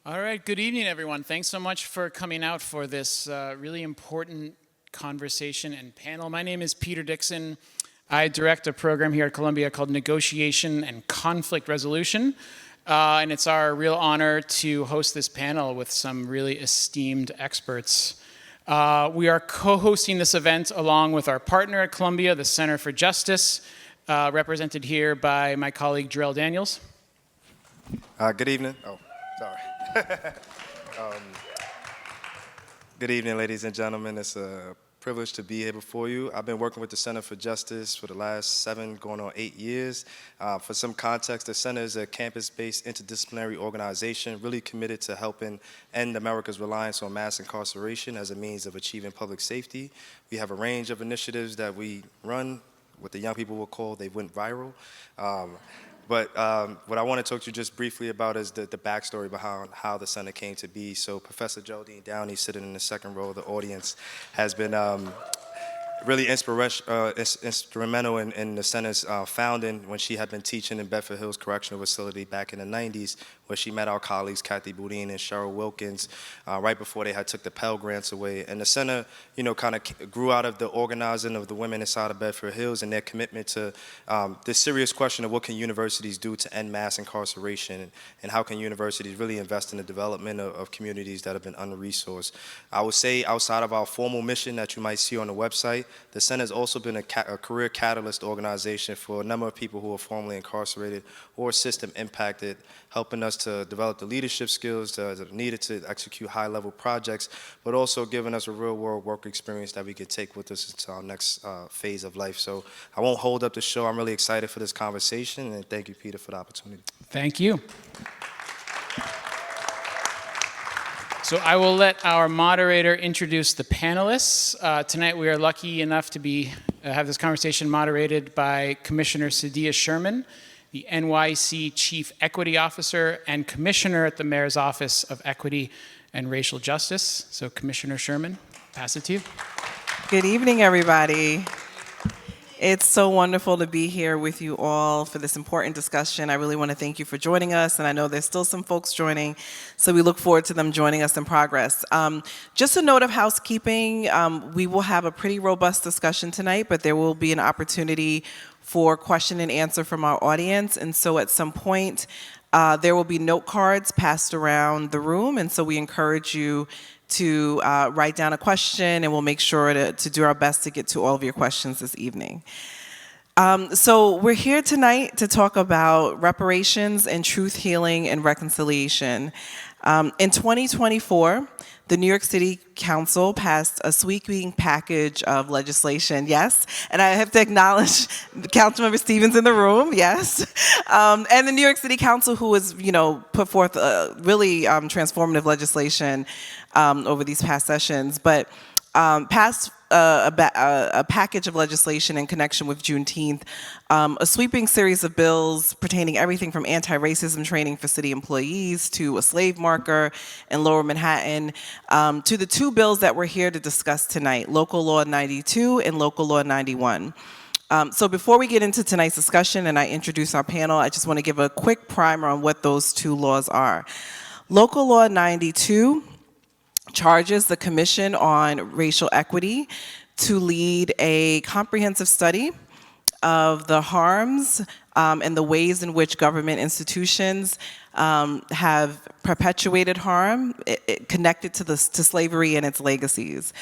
All right, good evening, everyone. Thanks so much for coming out for this really important conversation and panel. My name is Peter Dixon. I direct a program here at Columbia called Negotiation and Conflict Resolution, and it's our real honor to host this panel with some really esteemed experts. We are co-hosting this event along with our partner at Columbia, the Center for Justice, represented here by my colleague, Jarrell Daniels. Good evening. Oh, sorry. Good evening, ladies and gentlemen. It's a privilege to be here before you. I've been working with the Center for Justice for the last 7, going on 8 years. For some context, the Center is a campus-based interdisciplinary organization really committed to helping end America's reliance on mass incarceration as a means of achieving public safety. We have a range of initiatives that we run, what the young people will call they went viral. But what I want to talk to you just briefly about is the backstory behind how the Center came to be. So Professor Geraldine Downey, sitting in the second row of the audience, has been really instrumental in the Center's founding when she had been teaching in Bedford Hills Correctional Facility back in the 90s, where she met our colleagues Kathy Boudin and Cheryl Wilkins right before they had took the Pell Grants away. And the Center, kind of grew out of the organizing of the women inside of Bedford Hills and their commitment to the serious question of what can universities do to end mass incarceration, and how can universities really invest in the development of communities that have been under-resourced. I would say outside of our formal mission that you might see on the website, the Center has also been a career catalyst organization for a number of people who are formerly incarcerated or system impacted, helping us to develop the leadership skills that are needed to execute high-level projects, but also giving us a real-world work experience that we could take with us into our next phase of life. So I won't hold up the show. I'm really excited for this conversation, and thank you, Peter, for the opportunity. Thank you. So I will let our moderator introduce the panelists. Tonight we are lucky enough to have this conversation moderated by Commissioner Sideya Sherman, the NYC Chief Equity Officer and Commissioner at the Mayor's Office of Equity and Racial Justice. So Commissioner Sherman, pass it to you. Good evening, everybody. It's so wonderful to be here with you all for this important discussion. I really want to thank you for joining us, and I know there's still some folks joining, so we look forward to them joining us in progress. Just a note of housekeeping, we will have a pretty robust discussion tonight, but there will be an opportunity for question and answer from our audience, and so at some point, there will be note cards passed around the room, and so we encourage you to write down a question, and we'll make sure to do our best to get to all of your questions this evening. So we're here tonight to talk about reparations and truth healing and reconciliation. In 2024, the New York City Council passed a sweeping package of legislation, yes, and I have to acknowledge Councilmember Stevens in the room, yes, and the New York City Council, who has, put forth really transformative legislation over these past sessions, but passed a package of legislation in connection with Juneteenth, a sweeping series of bills pertaining everything from anti-racism training for city employees to a slave marker in Lower Manhattan, to the 2 bills that we're here to discuss tonight, Local Law 92 and Local Law 91. So before we get into tonight's discussion and I introduce our panel, I just want to give a quick primer on what those 2 laws are. Local Law 92 charges the Commission on Racial Equity to lead a comprehensive study of the harms and the ways in which government institutions have perpetuated harm connected to slavery and its legacies.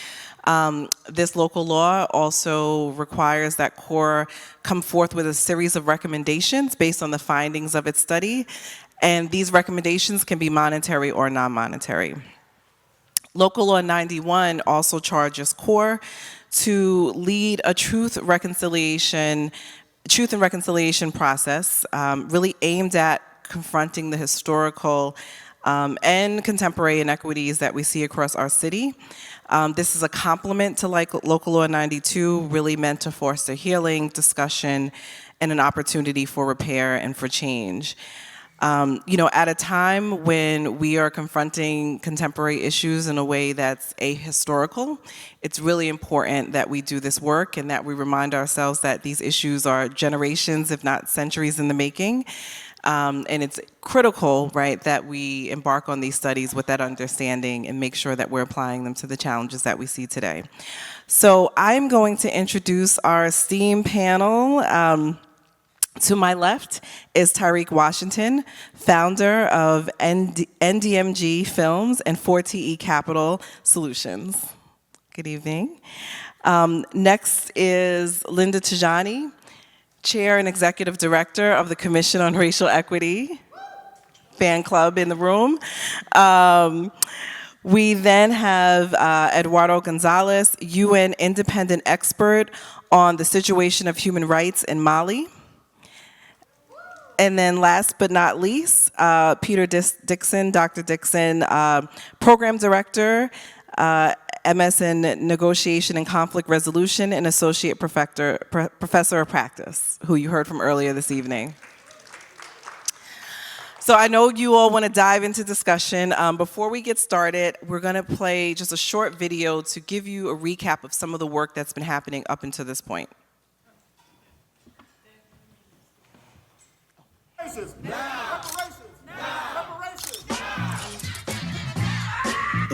This local law also requires that CORE come forth with a series of recommendations based on the findings of its study, and these recommendations can be monetary or non-monetary. Local Law 91 also charges CORE to lead a truth and reconciliation process really aimed at confronting the historical and contemporary inequities that we see across our city. This is a complement to Local Law 92, really meant to foster healing, discussion, and an opportunity for repair and for change. At a time when we are confronting contemporary issues in a way that's ahistorical, it's really important that we do this work and that we remind ourselves that these issues are generations, if not centuries in the making. And it's critical, right, that we embark on these studies with that understanding and make sure that we're applying them to the challenges that we see today. So I'm going to introduce our esteemed panel. To my left is Tyrik Washington, founder of NDMG Films and 4TE Capital Solutions. Good evening. Next is Linda Tigani, Chair and Executive Director of the Commission on Racial Equity, fan club in the room. We then have Eduardo González, UN independent expert on the situation of human rights in Mali. And then last but not least, Peter Dixon, Dr. Dixon, Program Director, MS in Negotiation and Conflict Resolution, and Associate Professor of Practice, who you heard from earlier this evening. So I know you all want to dive into discussion. Before we get started, we're going to play just a short video to give you a recap of some of the work that's been happening up until this point. Reparations now! Reparations now! Reparations now!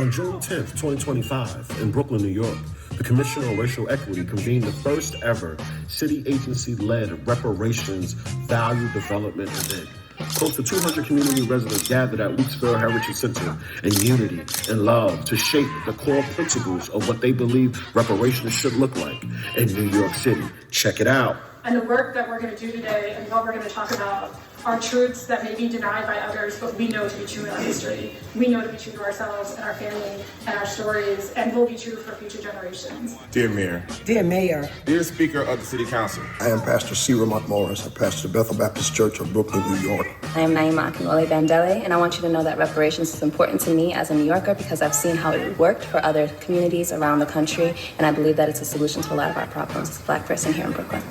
On June 10th, 2025, in Brooklyn, New York, the Commission on Racial Equity convened the first ever city agency-led reparations value development event. Close to 200 community residents gathered at Weeksville Heritage Center in unity and love to shape the core principles of what they believe reparations should look like in New York City. Check it out. And the work that we're going to do today and what we're going to talk about are truths that may be denied by others, but we know to be true in our history. We know to be true to ourselves and our family and our stories, and will be true for future generations. Dear Mayor. Dear Mayor. Dear Speaker of the City Council. I am Pastor C. Ramont Morris. I pastor Bethel Baptist Church of Brooklyn, New York. I am Naima Akinwole Bandele, and I want you to know that reparations is important to me as a New Yorker because I've seen how it worked for other communities around the country, and I believe that it's a solution to a lot of our problems as a Black person here in Brooklyn.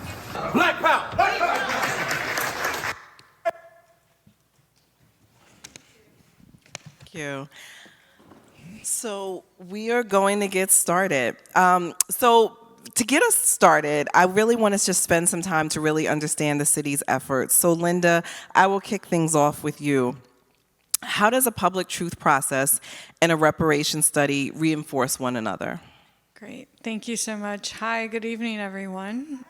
Black power! Black power! Thank you. So we are going to get started. So to get us started, I really want to just spend some time to really understand the city's efforts. So Linda, I will kick things off with you. How does a public truth process and a reparations study reinforce one another? Great. Thank you so much. Hi, good evening, everyone.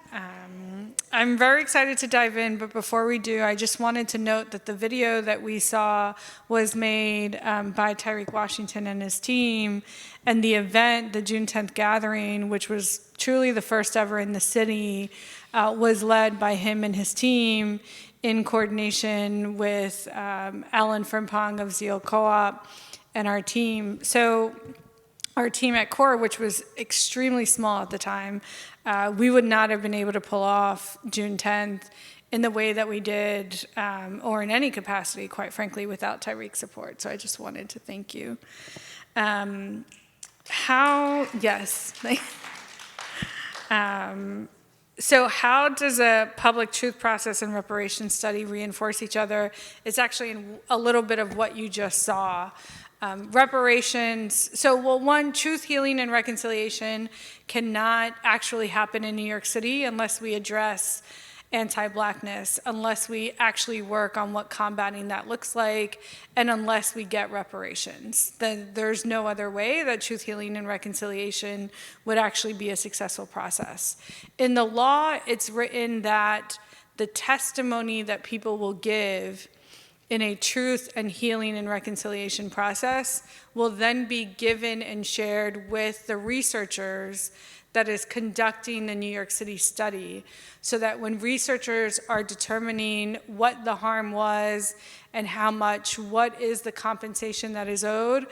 I'm very excited to dive in, but before we do, I just wanted to note that the video that we saw was made by Tyrik Washington and his team, and the event, the June 10th gathering, which was truly the first ever in the city, was led by him and his team in coordination with Alan Frimpong of Zeal Co-op and our team. So our team at CORE, which was extremely small at the time, we would not have been able to pull off June 10th in the way that we did, or in any capacity, quite frankly, without Tyrik's support. So I just wanted to thank you. So how does a public truth process and reparations study reinforce each other? It's actually in a little bit of what you just saw. Reparations, one, truth, healing, and reconciliation cannot actually happen in New York City unless we address anti-Blackness, unless we actually work on what combating that looks like, and unless we get reparations. Then there's no other way that truth, healing, and reconciliation would actually be a successful process. In the law, it's written that the testimony that people will give in a truth and healing and reconciliation process will then be given and shared with the researchers that is conducting the New York City study, so that when researchers are determining what the harm was and how much, what is the compensation that is owed,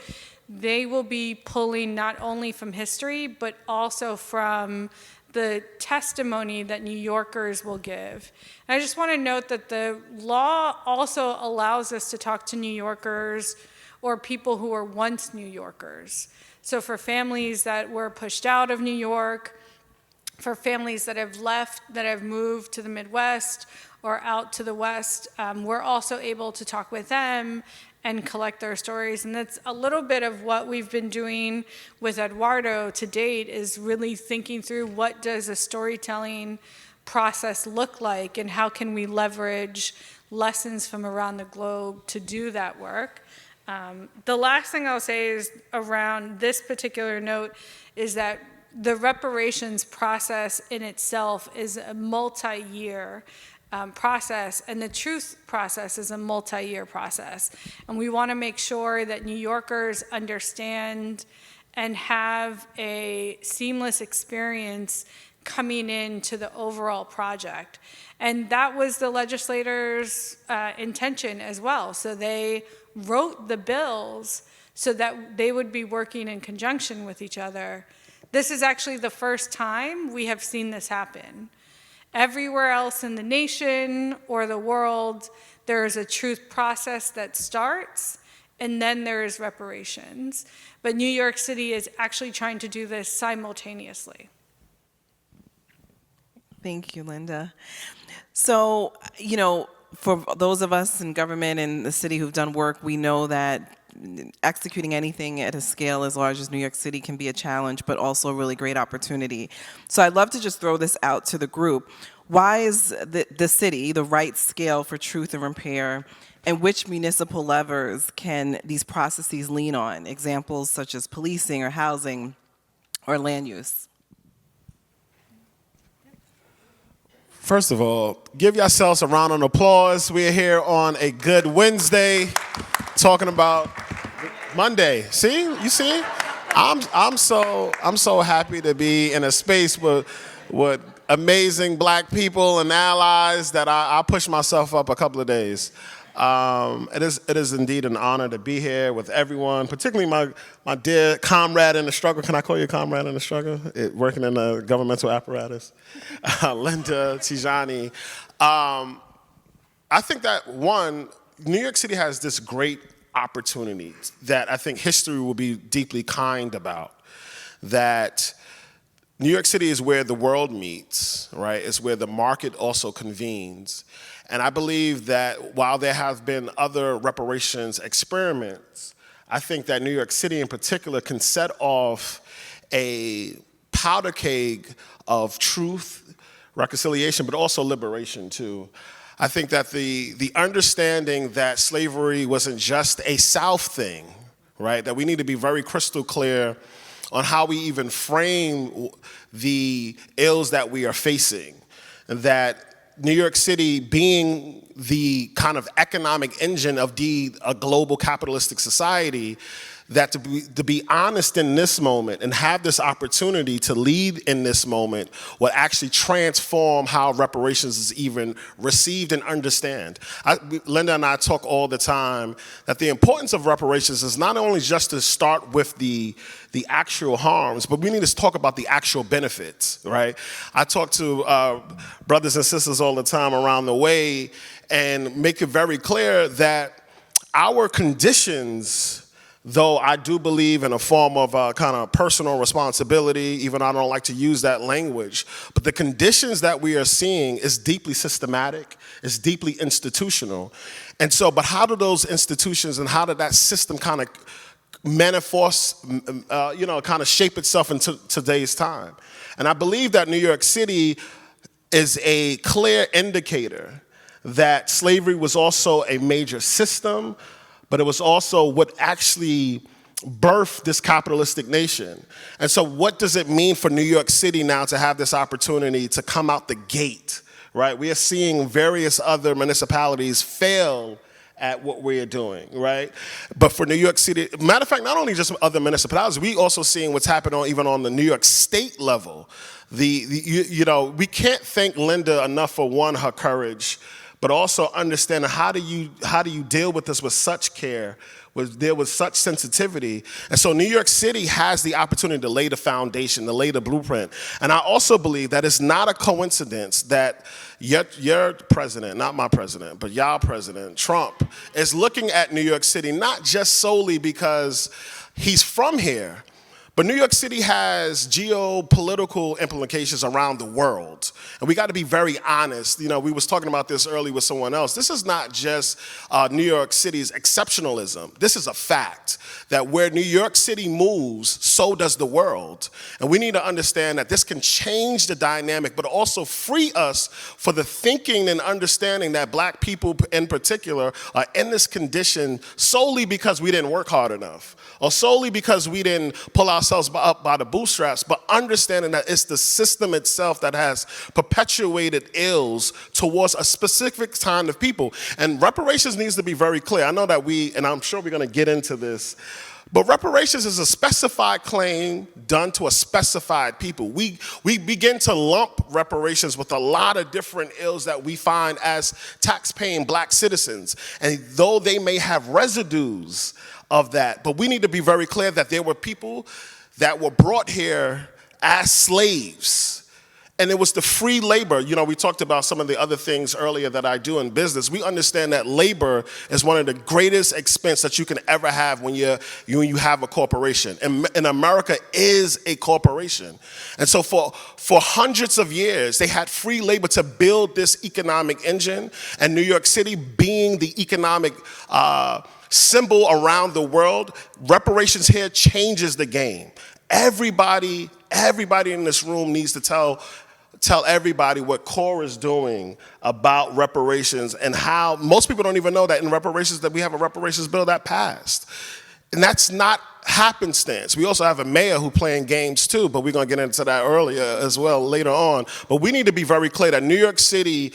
they will be pulling not only from history, but also from the testimony that New Yorkers will give. And I just want to note that the law also allows us to talk to New Yorkers or people who were once New Yorkers. So for families that were pushed out of New York, for families that have left, that have moved to the Midwest or out to the West, we're also able to talk with them and collect their stories. And that's a little bit of what we've been doing with Eduardo to date, is really thinking through what does a storytelling process look like, and how can we leverage lessons from around the globe to do that work. The last thing I'll say is around this particular note is that the reparations process in itself is a multi-year process, and the truth process is a multi-year process. And we want to make sure that New Yorkers understand and have a seamless experience coming into the overall project. And that was the legislators' intention as well. So they wrote the bills so that they would be working in conjunction with each other. This is actually the first time we have seen this happen. Everywhere else in the nation or the world, there is a truth process that starts, and then there is reparations. But New York City is actually trying to do this simultaneously. Thank you, Linda. So, you know, for those of us in government and the city who've done work, we know that executing anything at a scale as large as New York City can be a challenge, but also a really great opportunity. So I'd love to just throw this out to the group. Why is the city the right scale for truth and repair, and which municipal levers can these processes lean on? Examples such as policing or housing or land use. First of all, give yourselves a round of applause. We're here on a good Wednesday, talking about Monday. See, you see, I'm so happy to be in a space with amazing Black people and allies that I push myself up a couple of days. It is indeed an honor to be here with everyone, particularly my dear comrade in the struggle. Can I call you a comrade in the struggle? Working in the governmental apparatus, Linda, Tigani. I think that, one, New York City has this great opportunity that I think history will be deeply kind about, that New York City is where the world meets, right? It's where the market also convenes. And I believe that while there have been other reparations experiments, I think that New York City in particular can set off a powder keg of truth, reconciliation, but also liberation too. I think that the understanding that slavery wasn't just a South thing, right? That we need to be very crystal clear on how we even frame the ills that we are facing, and that New York City being the kind of economic engine of a global capitalistic society, that to be honest in this moment and have this opportunity to lead in this moment will actually transform how reparations is even received and understand. Linda and I talk all the time that the importance of reparations is not only just to start with the actual harms, but we need to talk about the actual benefits, right? I talk to brothers and sisters all the time around the way and make it very clear that our conditions, though I do believe in a form of kind of personal responsibility, even though I don't like to use that language, but the conditions that we are seeing is deeply systematic, is deeply institutional. And so, but how do those institutions and how did that system kind of manifest, kind of shape itself into today's time? And I believe that New York City is a clear indicator that slavery was also a major system, but it was also what actually birthed this capitalistic nation. And so what does it mean for New York City now to have this opportunity to come out the gate, right? We are seeing various other municipalities fail at what we are doing, right? But for New York City, matter of fact, not only just other municipalities, we also seeing what's happening even on the New York State level. We can't thank Linda enough for, one, her courage, but also understanding how do you deal with this with such care, deal with such sensitivity. And so New York City has the opportunity to lay the foundation, to lay the blueprint. And I also believe that it's not a coincidence that your president, not my president, but y'all president, Trump, is looking at New York City not just solely because he's from here, but New York City has geopolitical implications around the world. And we got to be very honest. We was talking about this earlier with someone else. This is not just New York City's exceptionalism. This is a fact that where New York City moves, so does the world. And we need to understand that this can change the dynamic, but also free us for the thinking and understanding that black people in particular are in this condition solely because we didn't work hard enough, or solely because we didn't pull ourselves up by the bootstraps, but understanding that it's the system itself that has perpetuated ills towards a specific kind of people. And reparations needs to be very clear. I know that and I'm sure we're going to get into this, but reparations is a specified claim done to a specified people. We begin to lump reparations with a lot of different ills that we find as tax-paying black citizens. And though they may have residues of that, but we need to be very clear that there were people that were brought here as slaves. And it was the free labor. You know, we talked about some of the other things earlier that I do in business. We understand that labor is one of the greatest expense that you can ever have when you have a corporation. And America is a corporation. And so for hundreds of years, they had free labor to build this economic engine. And New York City being the economic symbol around the world, reparations here changes the game. Everybody in this room needs to tell everybody what CORE is doing about reparations, and how most people don't even know that in reparations that we have a reparations bill that passed. And that's not happenstance. We also have a mayor who playing games too, but we're going to get into that earlier as well later on. But we need to be very clear that New York City,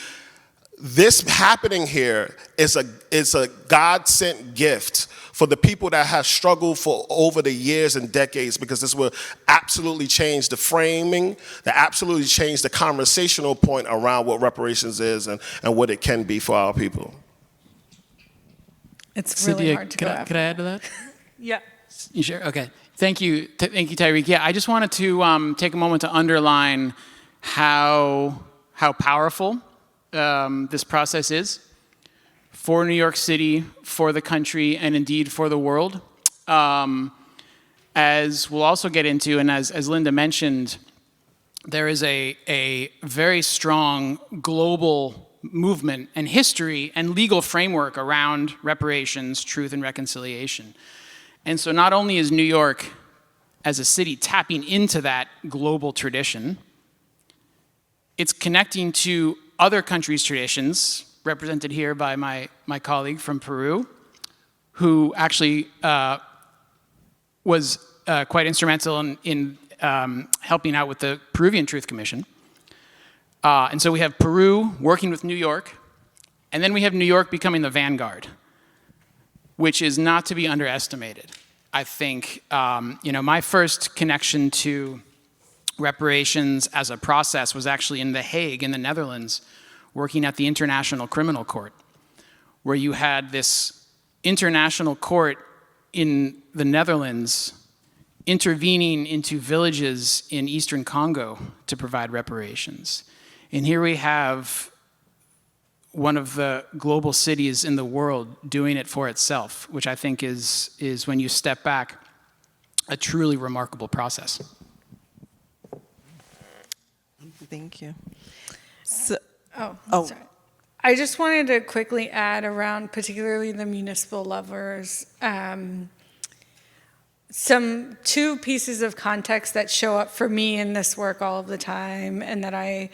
this happening here is a God-sent gift for the people that have struggled for over the years and decades, because this will absolutely change the framing, that absolutely change the conversational point around what reparations is and what it can be for our people. It's really Sideya, hard to go after. Could I add to that? Yeah. You sure? Okay. Thank you, Tyrik. Yeah, I just wanted to take a moment to underline how powerful this process is for New York City, for the country, and indeed for the world. As we'll also get into, and as Linda mentioned, there is a very strong global movement and history and legal framework around reparations, truth, and reconciliation. And so not only is New York as a city tapping into that global tradition, it's connecting to other countries' traditions, represented here by my colleague from Peru, who actually was quite instrumental in helping out with the Peruvian Truth Commission. And so we have Peru working with New York, and then we have New York becoming the vanguard, which is not to be underestimated. I think, my first connection to reparations as a process was actually in The Hague in the Netherlands, working at the International Criminal Court, where you had this international court in the Netherlands intervening into villages in eastern Congo to provide reparations. And here we have one of the global cities in the world doing it for itself, which I think is when you step back, a truly remarkable process. Thank you. Sorry. I just wanted to quickly add around particularly the municipal levers, two pieces of context that show up for me in this work all of the time, and that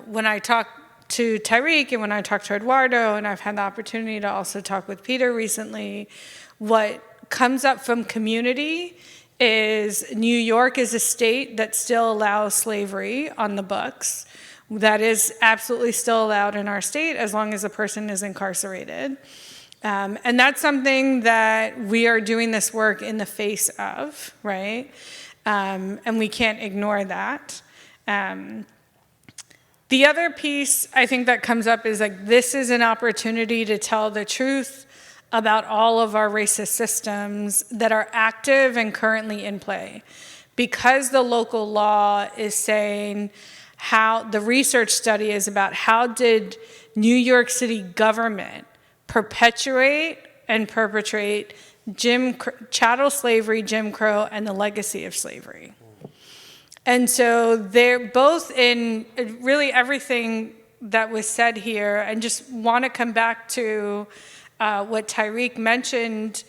when I talk to Tyrik and when I talk to Eduardo, and I've had the opportunity to also talk with Peter recently, what comes up from community is New York is a state that still allows slavery on the books. That is absolutely still allowed in our state as long as a person is incarcerated. And that's something that we are doing this work in the face of, right? And we can't ignore that. The other piece I think that comes up is this is an opportunity to tell the truth about all of our racist systems that are active and currently in play. Because the local law is saying how the research study is about how did New York City government perpetuate and perpetrate chattel slavery, Jim Crow, and the legacy of slavery. And so they're both in really everything that was said here, and just want to come back to what Tyrik mentioned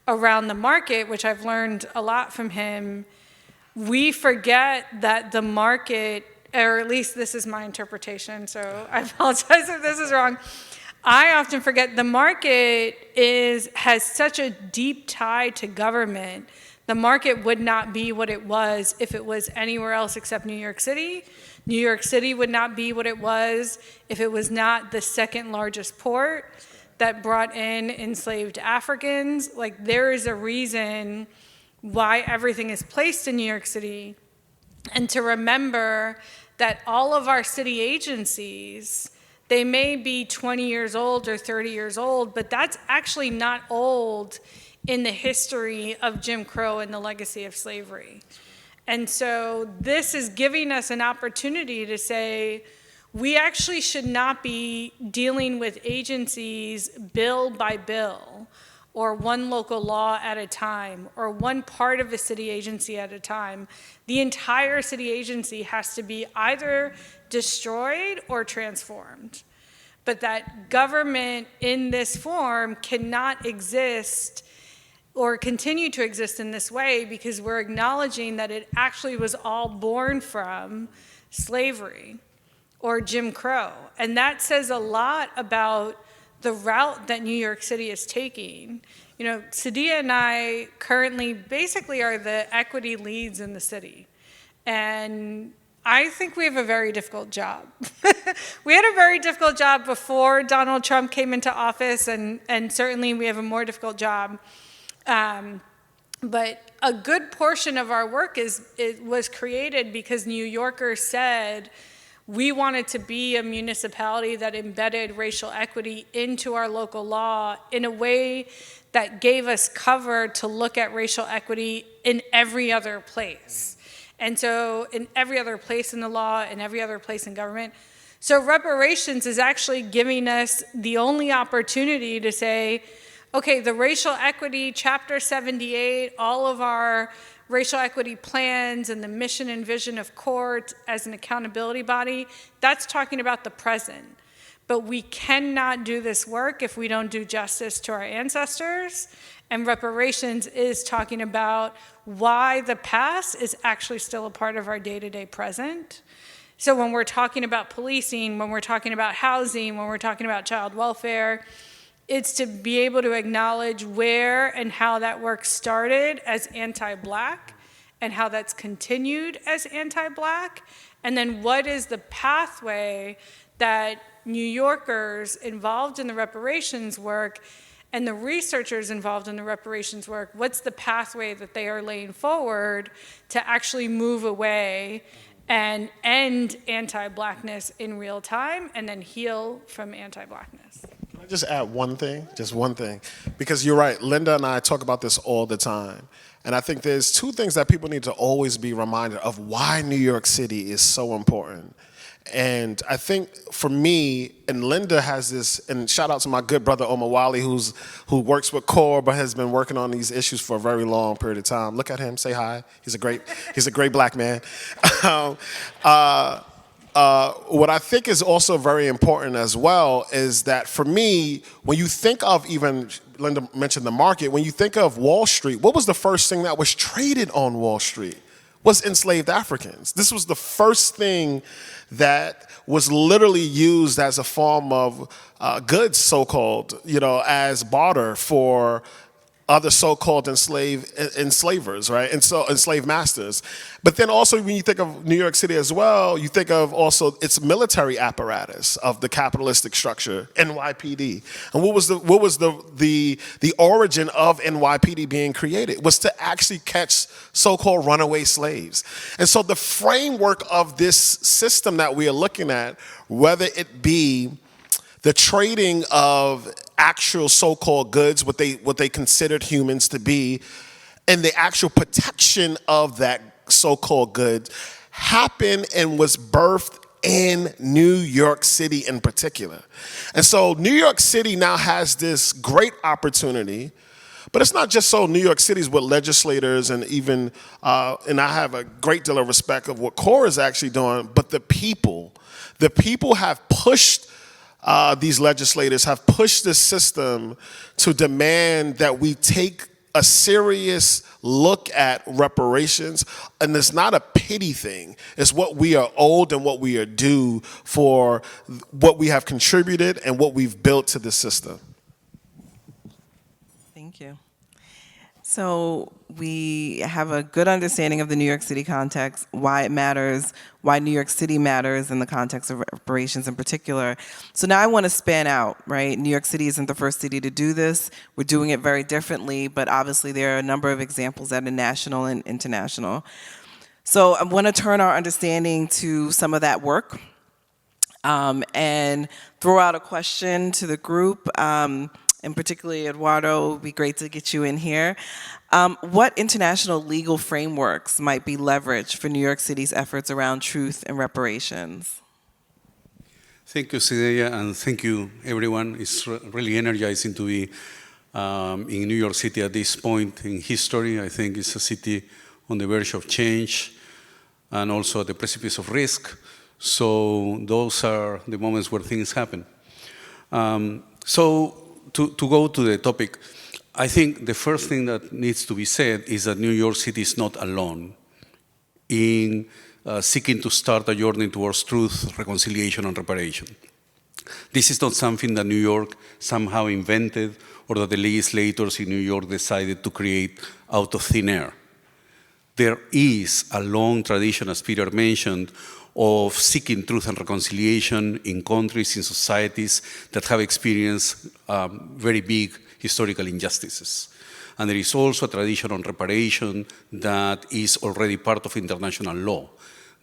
around the market, which I've learned a lot from him, we forget that the market, or at least this is my interpretation, so I apologize if this is wrong. I often forget the market has such a deep tie to government. The market would not be what it was if it was anywhere else except New York City. New York City would not be what it was if it was not the second largest port that brought in enslaved Africans. Like, there is a reason why everything is placed in New York City. And to remember that all of our city agencies, they may be 20 years old or 30 years old, but that's actually not old in the history of Jim Crow and the legacy of slavery. And so this is giving us an opportunity to say, we actually should not be dealing with agencies bill by bill, or one local law at a time, or one part of a city agency at a time. The entire city agency has to be either destroyed or transformed. But that government in this form cannot exist or continue to exist in this way, because we're acknowledging that it actually was all born from slavery or Jim Crow. And that says a lot about the route that New York City is taking. You know, Sideya and I currently basically are the equity leads in the city. And I think we have a very difficult job. We had a very difficult job before Donald Trump came into office, and certainly we have a more difficult job. But a good portion of our work was created because New Yorkers said we wanted to be a municipality that embedded racial equity into our local law in a way that gave us cover to look at racial equity in every other place. And so in every other place in the law, in every other place in government. So reparations is actually giving us the only opportunity to say, okay, the racial equity, Chapter 78, all of our racial equity plans and the mission and vision of CORE as an accountability body, that's talking about the present. But we cannot do this work if we don't do justice to our ancestors. And reparations is talking about why the past is actually still a part of our day-to-day present. So when we're talking about policing, when we're talking about housing, when we're talking about child welfare, it's to be able to acknowledge where and how that work started as anti-Black and how that's continued as anti-Black, and then what is the pathway that New Yorkers involved in the reparations work and the researchers involved in the reparations work, what's the pathway that they are laying forward to actually move away and end anti-Blackness in real time and then heal from anti-Blackness? Can I just add one thing? Just one thing. Because you're right, Linda and I talk about this all the time. And I think there's two things that people need to always be reminded of why New York City is so important. And I think for me, and Linda has this, and shout out to my good brother Omar Wali, who works with CORE but has been working on these issues for a very long period of time. Look at him, say hi. He's a great Black man. What I think is also very important as well is that for me, when you think of even, Linda mentioned the market, when you think of Wall Street, what was the first thing that was traded on Wall Street? Was enslaved Africans. This was the first thing that was literally used as a form of goods, so-called, as barter for other so-called enslavers, right? And so enslaved masters. But then also when you think of New York City as well, you think of also its military apparatus of the capitalistic structure, NYPD. And what was the origin of NYPD being created? It was to actually catch so-called runaway slaves. And so the framework of this system that we are looking at, whether it be the trading of actual so-called goods, what they considered humans to be, and the actual protection of that so-called good happened and was birthed in New York City in particular. And so New York City now has this great opportunity, but it's not just so New York City's with legislators and even, and I have a great deal of respect of what CORE is actually doing, but the people have pushed these legislators have pushed this system to demand that we take a serious look at reparations, and it's not a pity thing. It's what we are owed and what we are due for what we have contributed and what we've built to the system. Thank you. So we have a good understanding of the New York City context, why it matters, why New York City matters in the context of reparations in particular. So now I want to span out, right? New York City isn't the first city to do this. We're doing it very differently, but obviously there are a number of examples that are national and international. So I want to turn our understanding to some of that work and throw out a question to the group. And particularly, Eduardo, it would be great to get you in here. What international legal frameworks might be leveraged for New York City's efforts around truth and reparations? Thank you, Sideya, and thank you, everyone. It's really energizing to be in New York City at this point in history. I think it's a city on the verge of change and also at the precipice of risk. So those are the moments where things happen. To go to the topic, I think the first thing that needs to be said is that New York City is not alone in seeking to start a journey towards truth, reconciliation, and reparation. This is not something that New York somehow invented or that the legislators in New York decided to create out of thin air. There is a long tradition, as Peter mentioned, of seeking truth and reconciliation in countries, in societies that have experienced very big historical injustices. And there is also a tradition on reparation that is already part of international law.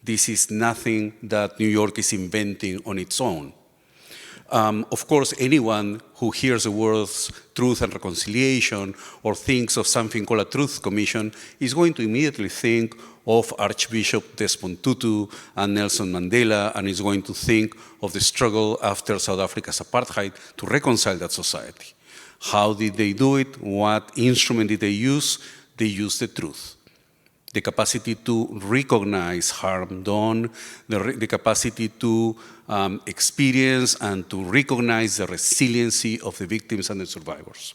This is nothing that New York is inventing on its own. Of course, anyone who hears the words truth and reconciliation or thinks of something called a Truth Commission is going to immediately think of Archbishop Desmond Tutu and Nelson Mandela, and is going to think of the struggle after South Africa's apartheid to reconcile that society. How did they do it? What instrument did they use? They used the truth. The capacity to recognize harm done, the capacity to experience and to recognize the resiliency of the victims and the survivors.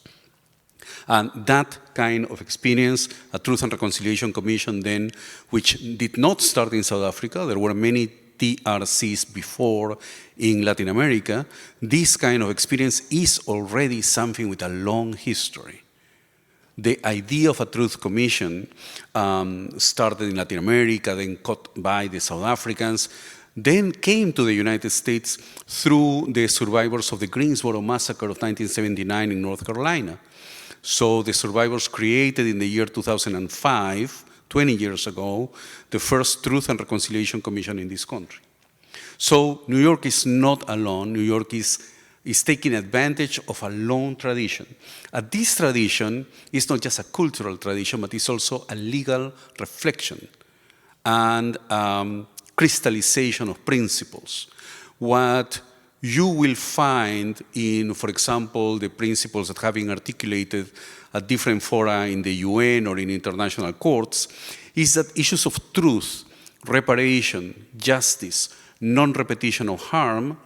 And that kind of experience, a Truth and Reconciliation Commission then, which did not start in South Africa, there were many TRCs before in Latin America, this kind of experience is already something with a long history. The idea of a Truth Commission started in Latin America, then caught by the South Africans, then came to the United States through the survivors of the Greensboro Massacre of 1979 in North Carolina. So the survivors created in the year 2005, 20 years ago, the first Truth and Reconciliation Commission in this country. So New York is not alone. New York is taking advantage of a long tradition. And this tradition is not just a cultural tradition, but it's also a legal reflection and crystallization of principles. What you will find in, for example, the principles that have been articulated at different fora in the UN or in international courts is that issues of truth, reparation, justice, non-repetition of harm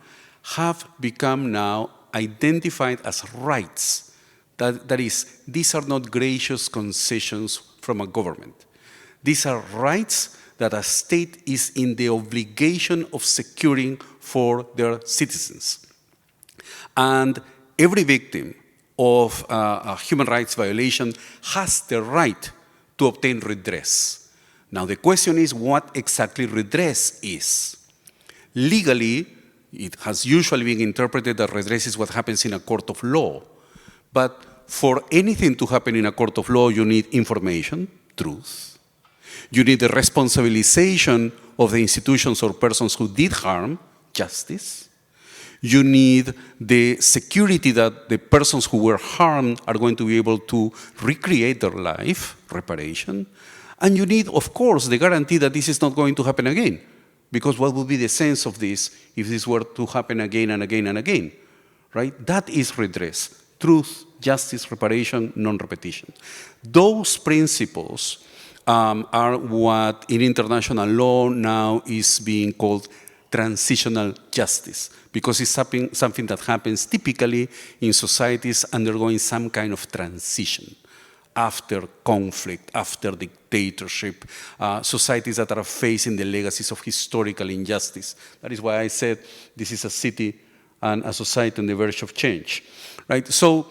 have become now identified as rights. That is, these are not gracious concessions from a government. These are rights that a state is in the obligation of securing for their citizens. And every victim of a human rights violation has the right to obtain redress. Now the question is what exactly redress is. Legally, it has usually been interpreted that redress is what happens in a court of law. But for anything to happen in a court of law, you need information, truth. You need the responsibilization of the institutions or persons who did harm, justice. You need the security that the persons who were harmed are going to be able to recreate their life, reparation. And you need, of course, the guarantee that this is not going to happen again. Because what would be the sense of this if this were to happen again and again and again, right? That is redress. Truth, justice, reparation, non-repetition. Those principles are what in international law now is being called transitional justice, because it's something that happens typically in societies undergoing some kind of transition. after conflict, after dictatorship, societies that are facing the legacies of historical injustice. That is why I said this is a city and a society on the verge of change, right? So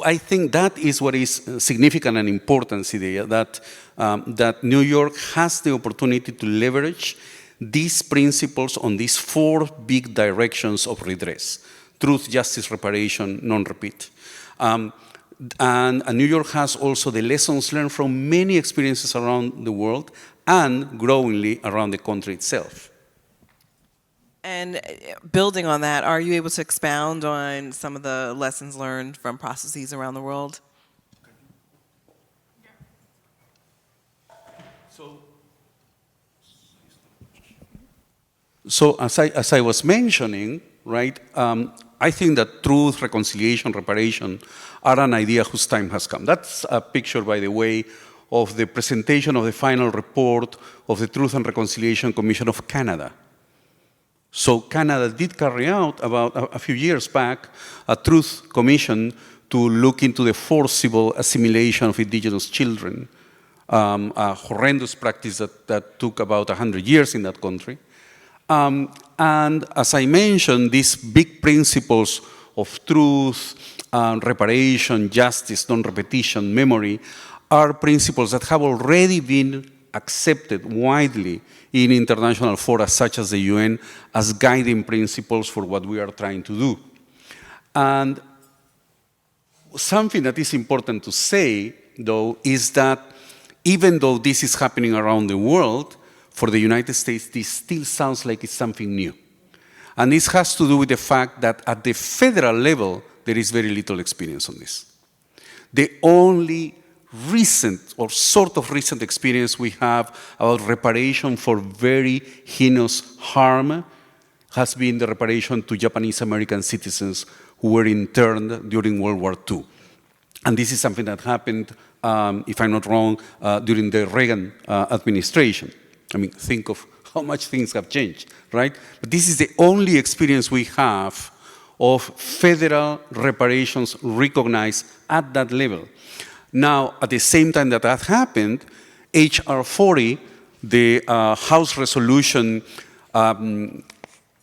I think that is what is significant and important, Sideya, that New York has the opportunity to leverage these principles on these 4 big directions of redress: truth, justice, reparation, non-repeat. And New York has also the lessons learned from many experiences around the world and growingly around the country itself. And building on that, are you able to expound on some of the lessons learned from processes around the world? So as I was mentioning, right, I think that truth, reconciliation, reparation are an idea whose time has come. That's a picture, by the way, of the presentation of the final report of the Truth and Reconciliation Commission of Canada. So Canada did carry out, about a few years back, a truth commission to look into the forcible assimilation of indigenous children, a horrendous practice that took about 100 years in that country. And as I mentioned, these big principles of truth, reparation, justice, non-repetition, memory, are principles that have already been accepted widely in international fora such as the UN as guiding principles for what we are trying to do. And something that is important to say, though, is that even though this is happening around the world, for the United States, this still sounds like it's something new. And this has to do with the fact that at the federal level, there is very little experience on this. The only recent or sort of recent experience we have about reparation for very heinous harm has been the reparation to Japanese American citizens who were interned during World War II. And this is something that happened, if I'm not wrong, during the Reagan administration. I mean, think of how much things have changed, right? But this is the only experience we have of federal reparations recognized at that level. Now, at the same time that happened, HR 40, the House resolution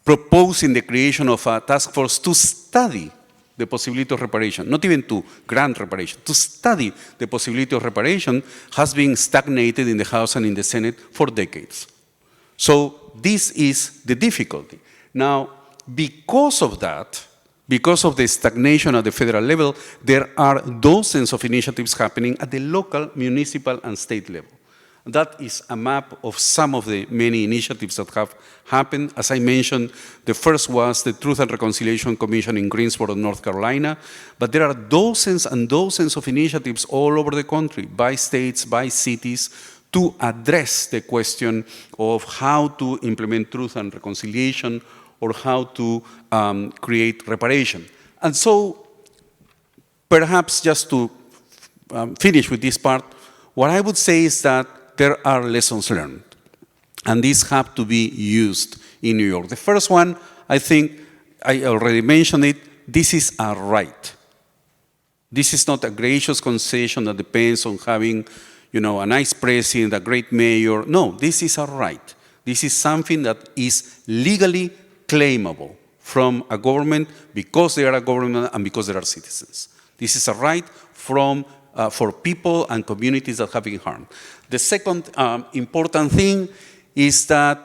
proposing the creation of a task force to study the possibility of reparation, not even to grant reparation, to study the possibility of reparation, has been stagnated in the House and in the Senate for decades. So this is the difficulty. Now, because of that, because of the stagnation at the federal level, there are dozens of initiatives happening at the local, municipal, and state level. That is a map of some of the many initiatives that have happened. As I mentioned, the first was the Truth and Reconciliation Commission in Greensboro, North Carolina. But there are dozens and dozens of initiatives all over the country, by states, by cities, to address the question of how to implement truth and reconciliation or how to create reparation. And so, perhaps just to finish with this part, what I would say is that there are lessons learned, and these have to be used in New York. The first one, I think, I already mentioned it, this is a right. This is not a gracious concession that depends on having, a nice president, a great mayor. No, this is a right. This is something that is legally claimable from a government because they are a government and because they are citizens. This is a right for people and communities that have been harmed. The second important thing is that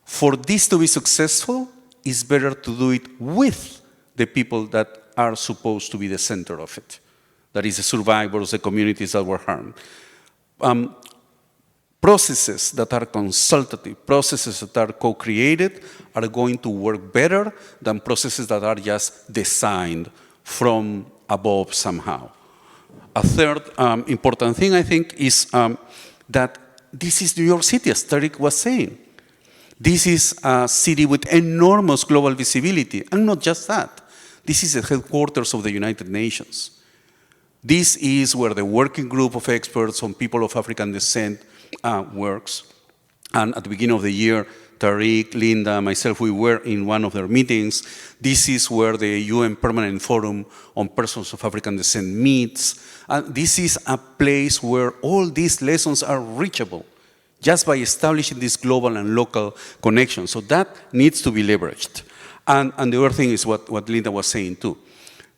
for this to be successful, it's better to do it with the people that are supposed to be the center of it. That is the survivors, the communities that were harmed. Processes that are consultative, processes that are co-created are going to work better than processes that are just designed from above somehow. A third important thing, I think, is that this is New York City, as Tyrik was saying. This is a city with enormous global visibility, and not just that. This is the headquarters of the United Nations. This is where the working group of experts on people of African descent works. And at the beginning of the year, Tyrik, Linda, myself, we were in one of their meetings. This is where the UN Permanent Forum on Persons of African Descent meets. And this is a place where all these lessons are reachable just by establishing this global and local connection. So that needs to be leveraged. And the other thing is what Linda was saying too.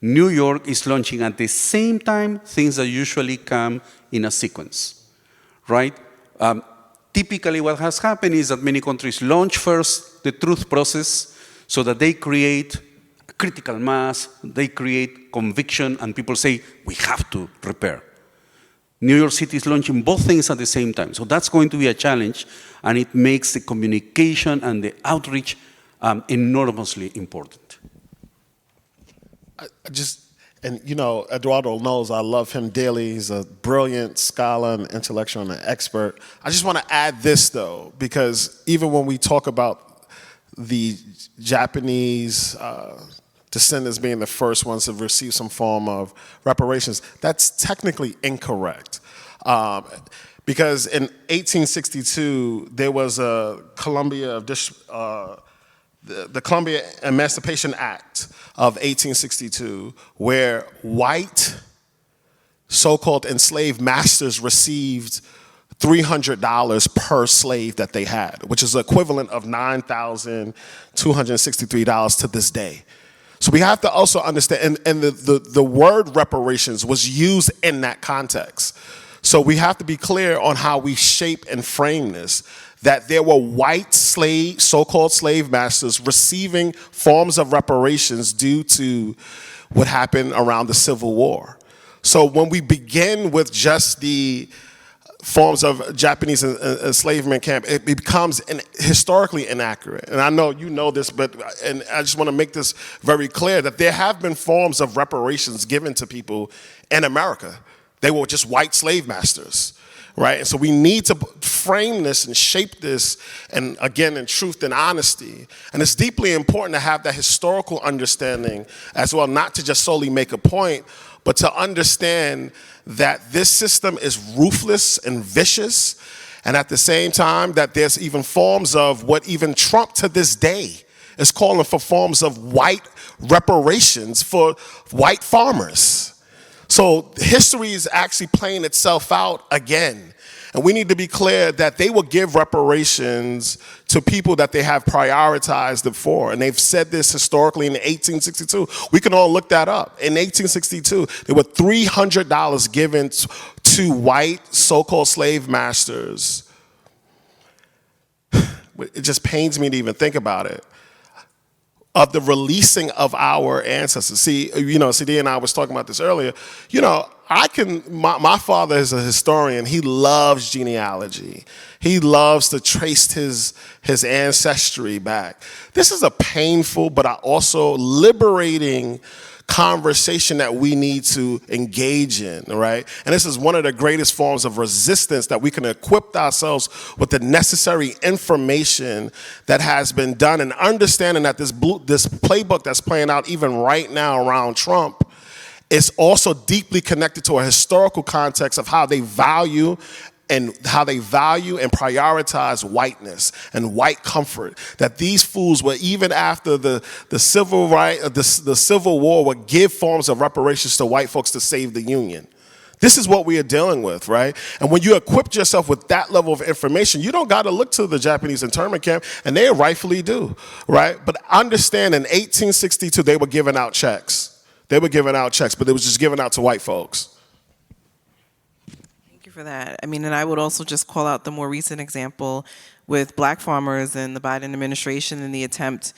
New York is launching at the same time things that usually come in a sequence, right? Typically what has happened is that many countries launch first the truth process so that they create critical mass, they create conviction, and people say, we have to repair. New York City is launching both things at the same time. So that's going to be a challenge, and it makes the communication and the outreach enormously important. And you know, Eduardo knows I love him dearly. He's a brilliant scholar and intellectual and an expert. I just want to add this though, because even when we talk about the Japanese descendants being the first ones to receive some form of reparations, that's technically incorrect. Because in 1862, there was a the Columbia Emancipation Act of 1862, where white so-called enslaved masters received $300 per slave that they had, which is the equivalent of $9,263 to this day. So we have to also understand, and the word reparations was used in that context. So we have to be clear on how we shape and frame this, that there were white slave, so-called slave masters receiving forms of reparations due to what happened around the Civil War. So when we begin with just the forms of Japanese enslavement camp, it becomes historically inaccurate. And I know you know this, and I just want to make this very clear that there have been forms of reparations given to people in America. They were just white slave masters, right? And so we need to frame this and shape this, and again, in truth and honesty. And it's deeply important to have that historical understanding as well, not to just solely make a point, but to understand that this system is ruthless and vicious, and at the same time that there's even forms of what even Trump to this day is calling for forms of white reparations for white farmers. So history is actually playing itself out again. And we need to be clear that they will give reparations to people that they have prioritized before. And they've said this historically in 1862. We can all look that up. In 1862, there were $300 given to white so-called slave masters. It just pains me to even think about it. Of the releasing of our ancestors. See, you know, Sideya and I was talking about this earlier. You know, my father is a historian. He loves genealogy. He loves to trace his ancestry back. This is a painful, but also liberating conversation that we need to engage in, right? And this is one of the greatest forms of resistance, that we can equip ourselves with the necessary information that has been done, and understanding that this playbook that's playing out even right now around Trump is also deeply connected to a historical context of how they value and prioritize whiteness and white comfort. That these fools were, even after the Civil War, would give forms of reparations to white folks to save the Union. This is what we are dealing with, right? And when you equip yourself with that level of information, you don't got to look to the Japanese internment camp, and they rightfully do, right? But understand, in 1862, they were giving out checks. They were giving out checks, but it was just given out to white folks. For that. I mean, and I would also just call out the more recent example with black farmers and the Biden administration and the attempt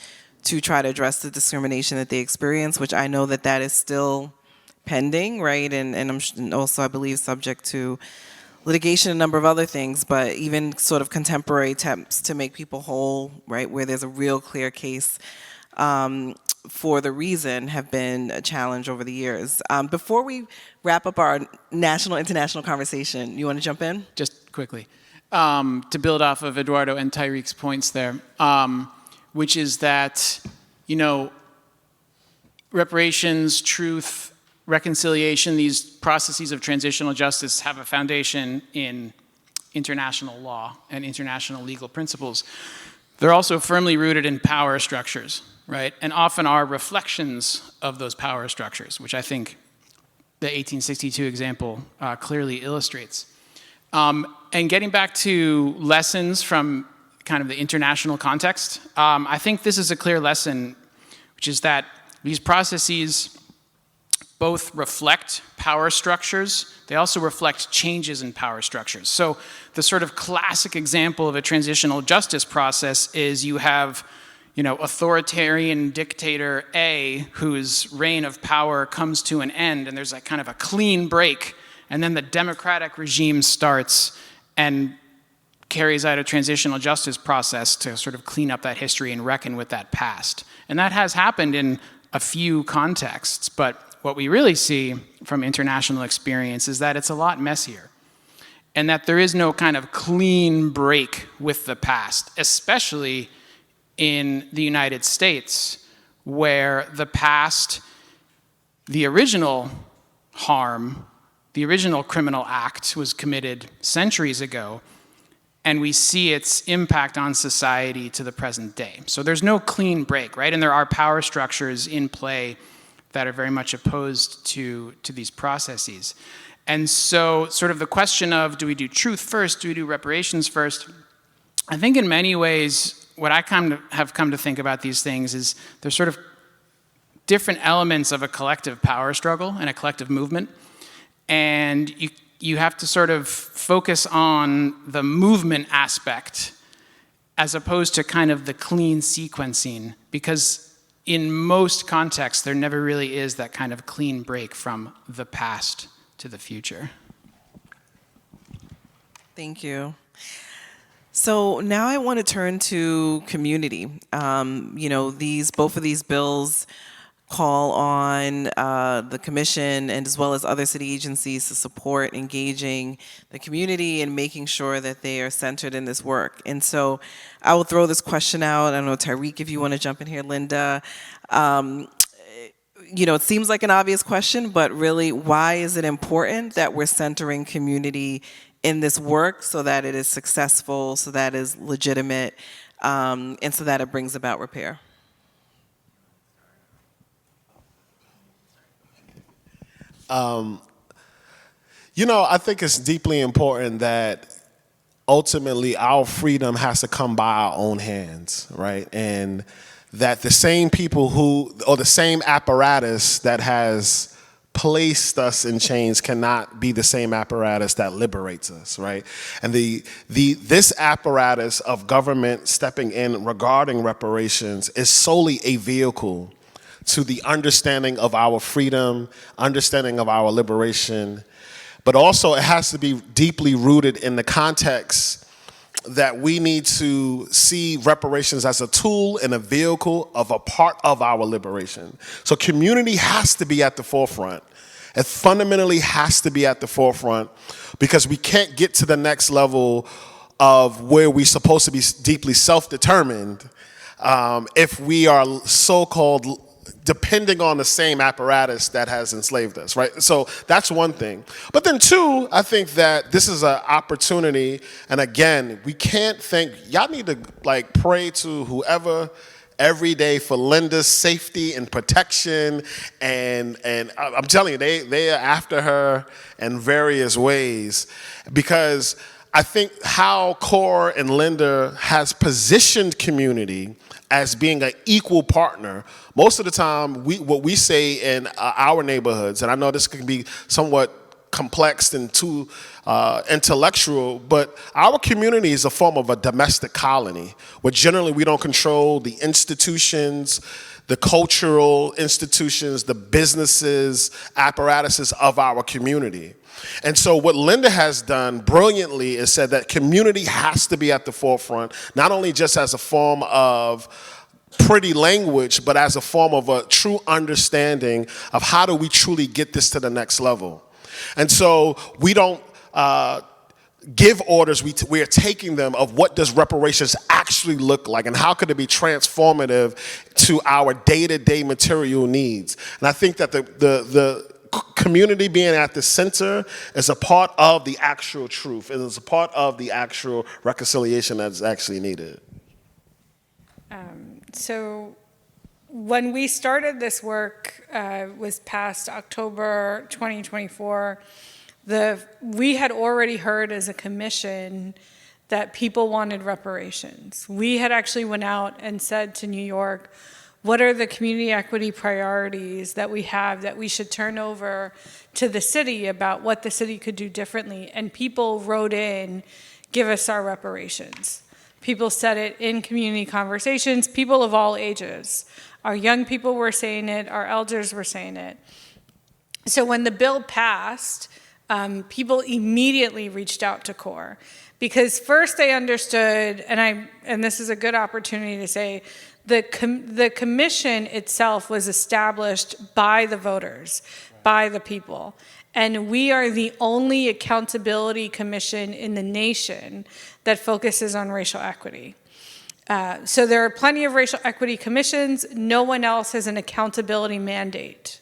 to try to address the discrimination that they experience, which I know that is still pending, right? And I'm also, I believe, subject to litigation, a number of other things, but even sort of contemporary attempts to make people whole, right, where there's a real clear case for the reason, have been a challenge over the years. Before we wrap up our international conversation, you want to jump in? Just quickly, to build off of Eduardo and Tyrik's points there, which is that, you know, reparations, truth, reconciliation, these processes of transitional justice have a foundation in international law and international legal principles. they're also firmly rooted in power structures, right? And often are reflections of those power structures, which I think the 1862 example clearly illustrates. And getting back to lessons from kind of the international context, I think this is a clear lesson, which is that these processes both reflect power structures, they also reflect changes in power structures. So the sort of classic example of a transitional justice process is you have, authoritarian dictator A whose reign of power comes to an end, and there's like kind of a clean break, and then the democratic regime starts and carries out a transitional justice process to sort of clean up that history and reckon with that past. And that has happened in a few contexts, but what we really see from international experience is that it's a lot messier, and that there is no kind of clean break with the past, especially in the United States, where the past, the original harm, the original criminal act was committed centuries ago, and we see its impact on society to the present day. So there's no clean break, right? And there are power structures in play that are very much opposed to these processes. And so sort of the question of, do we do truth first, do we do reparations first? I think in many ways, what I have come to think about these things is they're sort of different elements of a collective power struggle and a collective movement. And you have to sort of focus on the movement aspect as opposed to kind of the clean sequencing, because in most contexts, there never really is that kind of clean break from the past to the future. Thank you. So now I want to turn to community. Both of these bills call on the commission and as well as other city agencies to support engaging the community and making sure that they are centered in this work. And so I will throw this question out. I don't know, Tyrik, if you want to jump in here, Linda. It seems like an obvious question, but really, why is it important that we're centering community in this work so that it is successful, so that it is legitimate, and so that it brings about repair? I think it's deeply important that ultimately our freedom has to come by our own hands, right? And that the same people the same apparatus that has placed us in chains cannot be the same apparatus that liberates us, right? And this apparatus of government stepping in regarding reparations is solely a vehicle to the understanding of our freedom, understanding of our liberation, but also it has to be deeply rooted in the context that we need to see reparations as a tool and a vehicle of a part of our liberation. So community has to be at the forefront. It fundamentally has to be at the forefront, because we can't get to the next level of where we're supposed to be deeply self-determined if we are so-called depending on the same apparatus that has enslaved us, right? So that's one thing. But then two, I think that this is an opportunity, and again, we can't think, y'all need to pray to whoever every day for Linda's safety and protection, and I'm telling you, they are after her in various ways, because I think how CORE and Linda has positioned community as being an equal partner. Most of the time, what we say in our neighborhoods, and I know this can be somewhat complex and too intellectual, but our community is a form of a domestic colony, where generally we don't control the institutions, the cultural institutions, the businesses, apparatuses of our community. And so what Linda has done brilliantly is said that community has to be at the forefront, not only just as a form of pretty language, but as a form of a true understanding of how do we truly get this to the next level. And so we don't give orders, we are taking them of what does reparations actually look like and how could it be transformative to our day-to-day material needs. And I think that the community being at the center is a part of the actual truth. It is a part of the actual reconciliation that's actually needed. So when we started this work, was past October 2024, we had already heard as a commission that people wanted reparations. We had actually went out and said to New York, what are the community equity priorities that we have that we should turn over to the city about what the city could do differently? And people wrote in, give us our reparations. People said it in community conversations, people of all ages. Our young people were saying it, our elders were saying it. So when the bill passed, people immediately reached out to CORE because first they understood, and this is a good opportunity to say, the commission itself was established by the voters, by the people. And we are the only accountability commission in the nation that focuses on racial equity. So there are plenty of racial equity commissions. No one else has an accountability mandate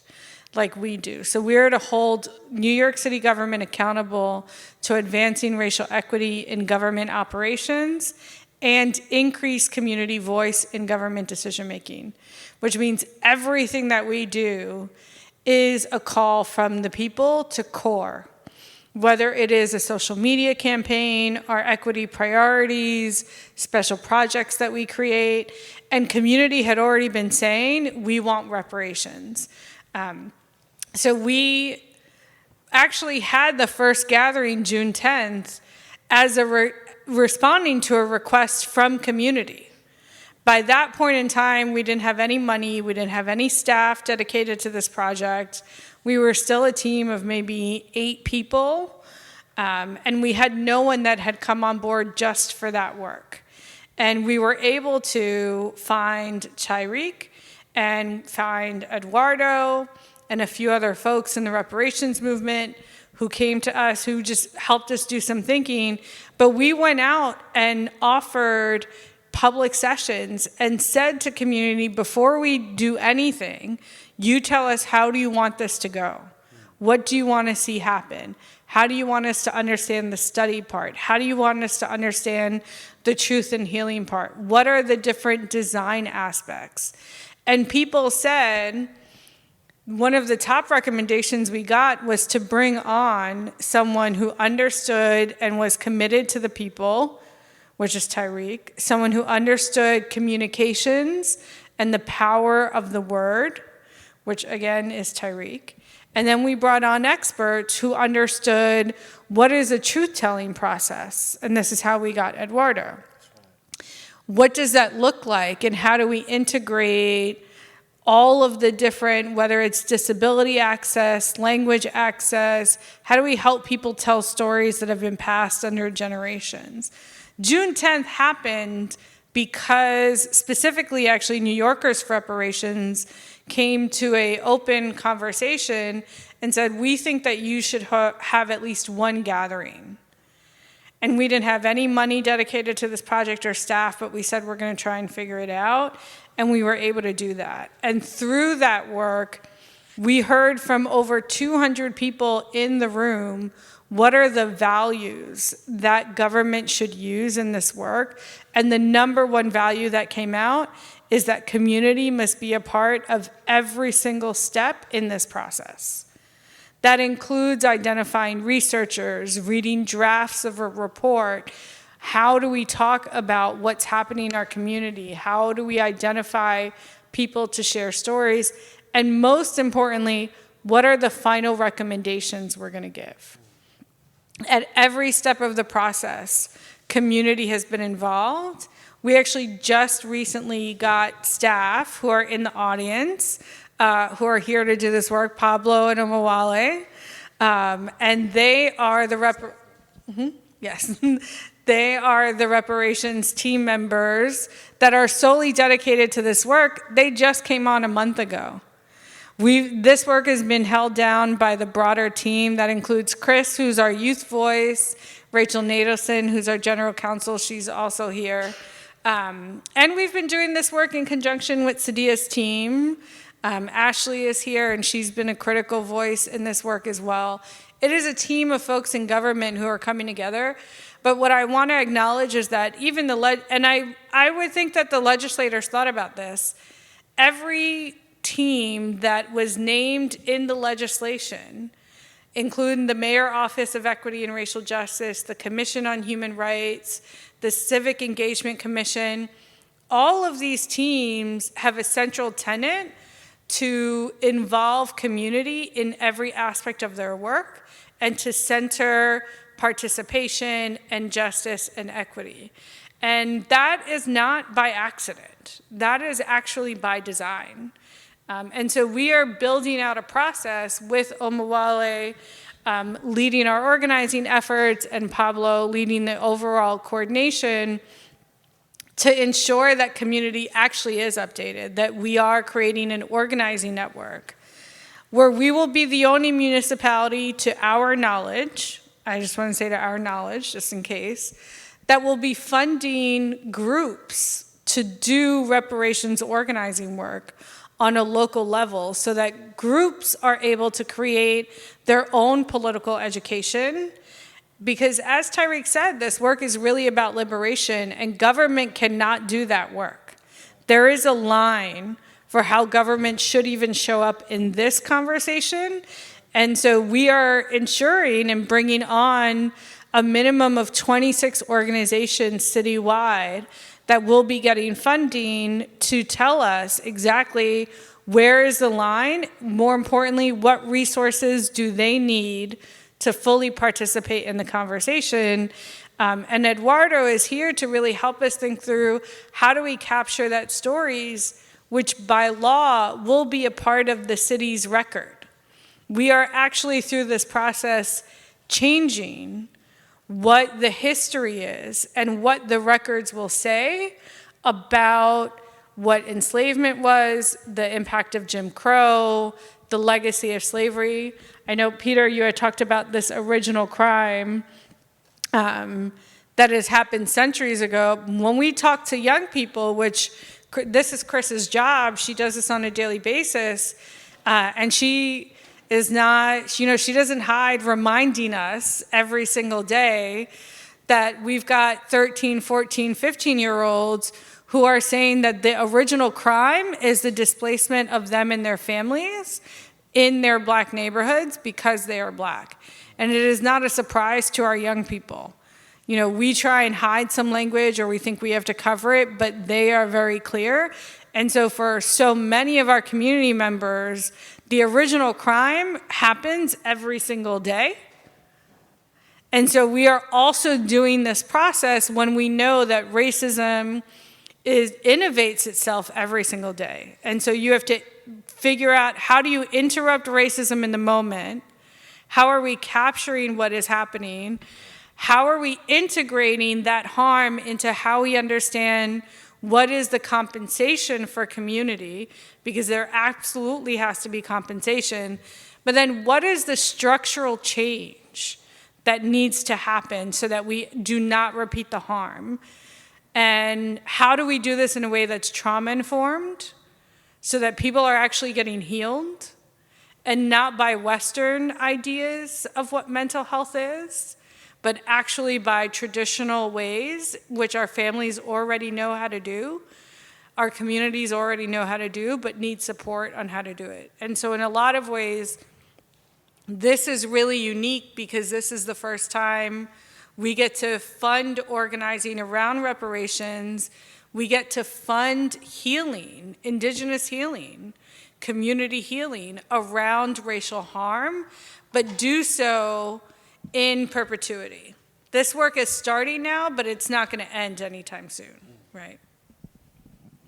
like we do. So we're to hold New York City government accountable to advancing racial equity in government operations and increase community voice in government decision-making, which means everything that we do is a call from the people to CORE, whether it is a social media campaign, our equity priorities, special projects that we create, and community had already been saying, we want reparations. So we actually had the first gathering June 10th as responding to a request from community. By that point in time, we didn't have any money, we didn't have any staff dedicated to this project. We were still a team of maybe 8 people, and we had no one that had come on board just for that work. And we were able to find Tyrik and find Eduardo and a few other folks in the reparations movement who came to us, who just helped us do some thinking. But we went out and offered public sessions and said to community, before we do anything, you tell us, how do you want this to go? What do you want to see happen? How do you want us to understand the study part? How do you want us to understand the truth and healing part? What are the different design aspects? And people said, one of the top recommendations we got was to bring on someone who understood and was committed to the people, which is Tyrik, someone who understood communications and the power of the word, which again is Tyrik. And then we brought on experts who understood what is a truth-telling process, and this is how we got Eduardo. What does that look like, and how do we integrate all of the different, whether it's disability access, language access, how do we help people tell stories that have been passed under generations? June 10th happened because specifically actually New Yorkers for Reparations came to an open conversation and said, we think that you should have at least one gathering. And we didn't have any money dedicated to this project or staff, but we said we're going to try and figure it out. And we were able to do that. And through that work, we heard from over 200 people in the room, what are the values that government should use in this work? And the number one value that came out is that community must be a part of every single step in this process. That includes identifying researchers, reading drafts of a report. How do we talk about what's happening in our community? How do we identify people to share stories? And most importantly, what are the final recommendations we're going to give? At every step of the process, community has been involved. We actually just recently got staff who are in the audience, who are here to do this work, Pablo and Omawale, and they are the yes. They are the reparations team members that are solely dedicated to this work. They just came on a month ago. This work has been held down by the broader team that includes Chris, who's our youth voice, Rachel Nadelson, who's our general counsel, she's also here. And we've been doing this work in conjunction with Sideya's team. Ashley is here, and she's been a critical voice in this work as well. It is a team of folks in government who are coming together. But what I want to acknowledge is that even and I would think that the legislators thought about this. Every team that was named in the legislation, including the Mayor Office of Equity and Racial Justice, the Commission on Human Rights, the Civic Engagement Commission, all of these teams have a central tenet to involve community in every aspect of their work and to center participation and justice and equity. And that is not by accident. That is actually by design. And so we are building out a process with Omawale leading our organizing efforts and Pablo leading the overall coordination to ensure that community actually is updated, that we are creating an organizing network where we will be the only municipality, to our knowledge, I just want to say to our knowledge, just in case, that will be funding groups to do reparations organizing work on a local level so that groups are able to create their own political education. Because as Tyrik said, this work is really about liberation, and government cannot do that work. There is a line for how government should even show up in this conversation. And so we are ensuring and bringing on a minimum of 26 organizations citywide that will be getting funding to tell us exactly where is the line, more importantly, what resources do they need to fully participate in the conversation. And Eduardo is here to really help us think through how do we capture that stories, which by law will be a part of the city's record. We are actually through this process changing what the history is and what the records will say about what enslavement was, the impact of Jim Crow, the legacy of slavery. I know, Peter, you had talked about this original crime that has happened centuries ago. When we talk to young people, which this is Chris's job, she does this on a daily basis, and she is not, you know, she doesn't hide reminding us every single day that we've got 13, 14, 15-year-olds who are saying that the original crime is the displacement of them and their families in their Black neighborhoods because they are Black. And it is not a surprise to our young people. You know, we try and hide some language or we think we have to cover it, but they are very clear. And so for so many of our community members, the original crime happens every single day. And so we are also doing this process when we know that racism innovates itself every single day. And so you have to figure out, how do you interrupt racism in the moment? How are we capturing what is happening? How are we integrating that harm into how we understand what is the compensation for community? Because there absolutely has to be compensation. But then what is the structural change that needs to happen so that we do not repeat the harm? And how do we do this in a way that's trauma-informed so that people are actually getting healed and not by Western ideas of what mental health is, but actually by traditional ways, which our families already know how to do, our communities already know how to do, but need support on how to do it. And so in a lot of ways, this is really unique because this is the first time we get to fund organizing around reparations. We get to fund healing, indigenous healing, community healing around racial harm, but do so in perpetuity. This work is starting now, but it's not going to end anytime soon, right?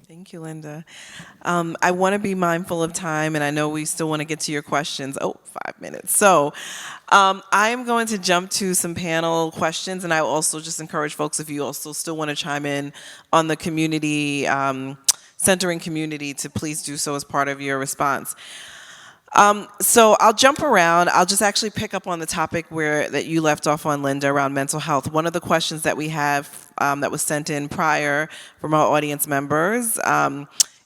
Thank you, Linda. I want to be mindful of time, and I know we still want to get to your questions. 5 minutes. So I am going to jump to some panel questions, and I will also just encourage folks, if you also still want to chime in on the community, centering community, to please do so as part of your response. So I'll jump around. I'll just actually pick up on the topic that you left off on, Linda, around mental health. One of the questions that we have that was sent in prior from our audience members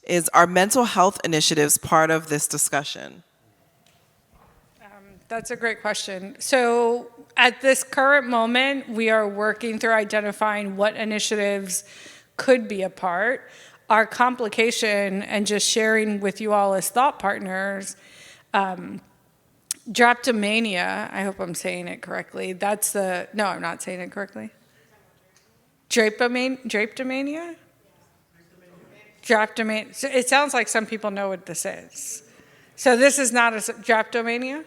is, are mental health initiatives part of this discussion? That's a great question. So at this current moment, we are working through identifying what initiatives could be a part. Our complication, and just sharing with you all as thought partners, drapetomania, I hope I'm saying it correctly. No, I'm not saying it correctly. Drapetomania? Drapetomania. So it sounds like some people know what this is. So this is not a drapetomania?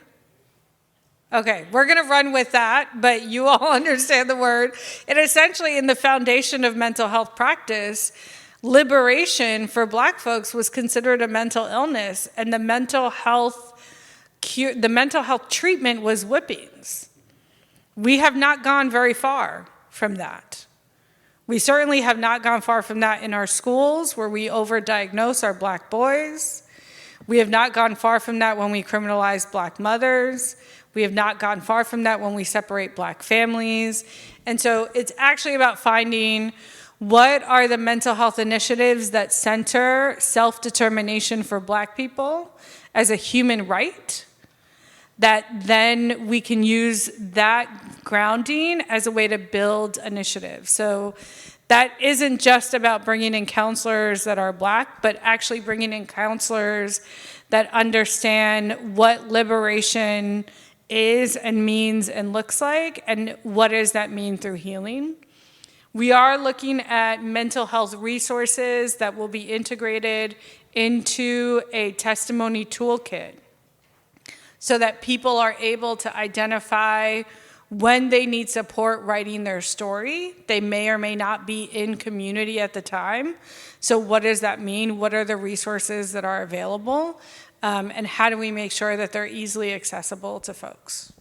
Okay, we're going to run with that, but you all understand the word. And essentially, in the foundation of mental health practice, liberation for Black folks was considered a mental illness, and the mental health treatment was whippings. We have not gone very far from that. We certainly have not gone far from that in our schools, where we overdiagnose our Black boys. We have not gone far from that when we criminalize Black mothers. We have not gone far from that when we separate Black families. And so it's actually about finding what are the mental health initiatives that center self-determination for Black people as a human right, that then we can use that grounding as a way to build initiatives. So that isn't just about bringing in counselors that are Black, but actually bringing in counselors that understand what liberation is and means and looks like, and what does that mean through healing. We are looking at mental health resources that will be integrated into a testimony toolkit, so that people are able to identify when they need support writing their story. They may or may not be in community at the time. So what does that mean? What are the resources that are available? And how do we make sure that they're easily accessible to folks?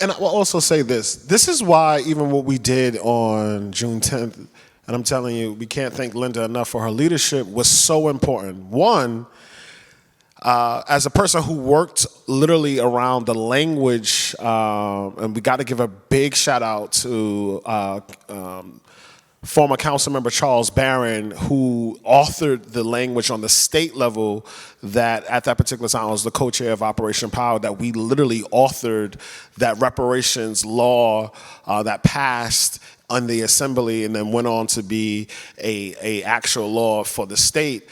And I will also say this. This is why even what we did on June 10th, and I'm telling you, we can't thank Linda enough for her leadership, was so important. One, as a person who worked literally around the language, and we got to give a big shout out to former council member Charles Barron, who authored the language on the state level that at that particular time was the co-chair of Operation Power, that we literally authored that reparations law that passed on the assembly and then went on to be a actual law for the state.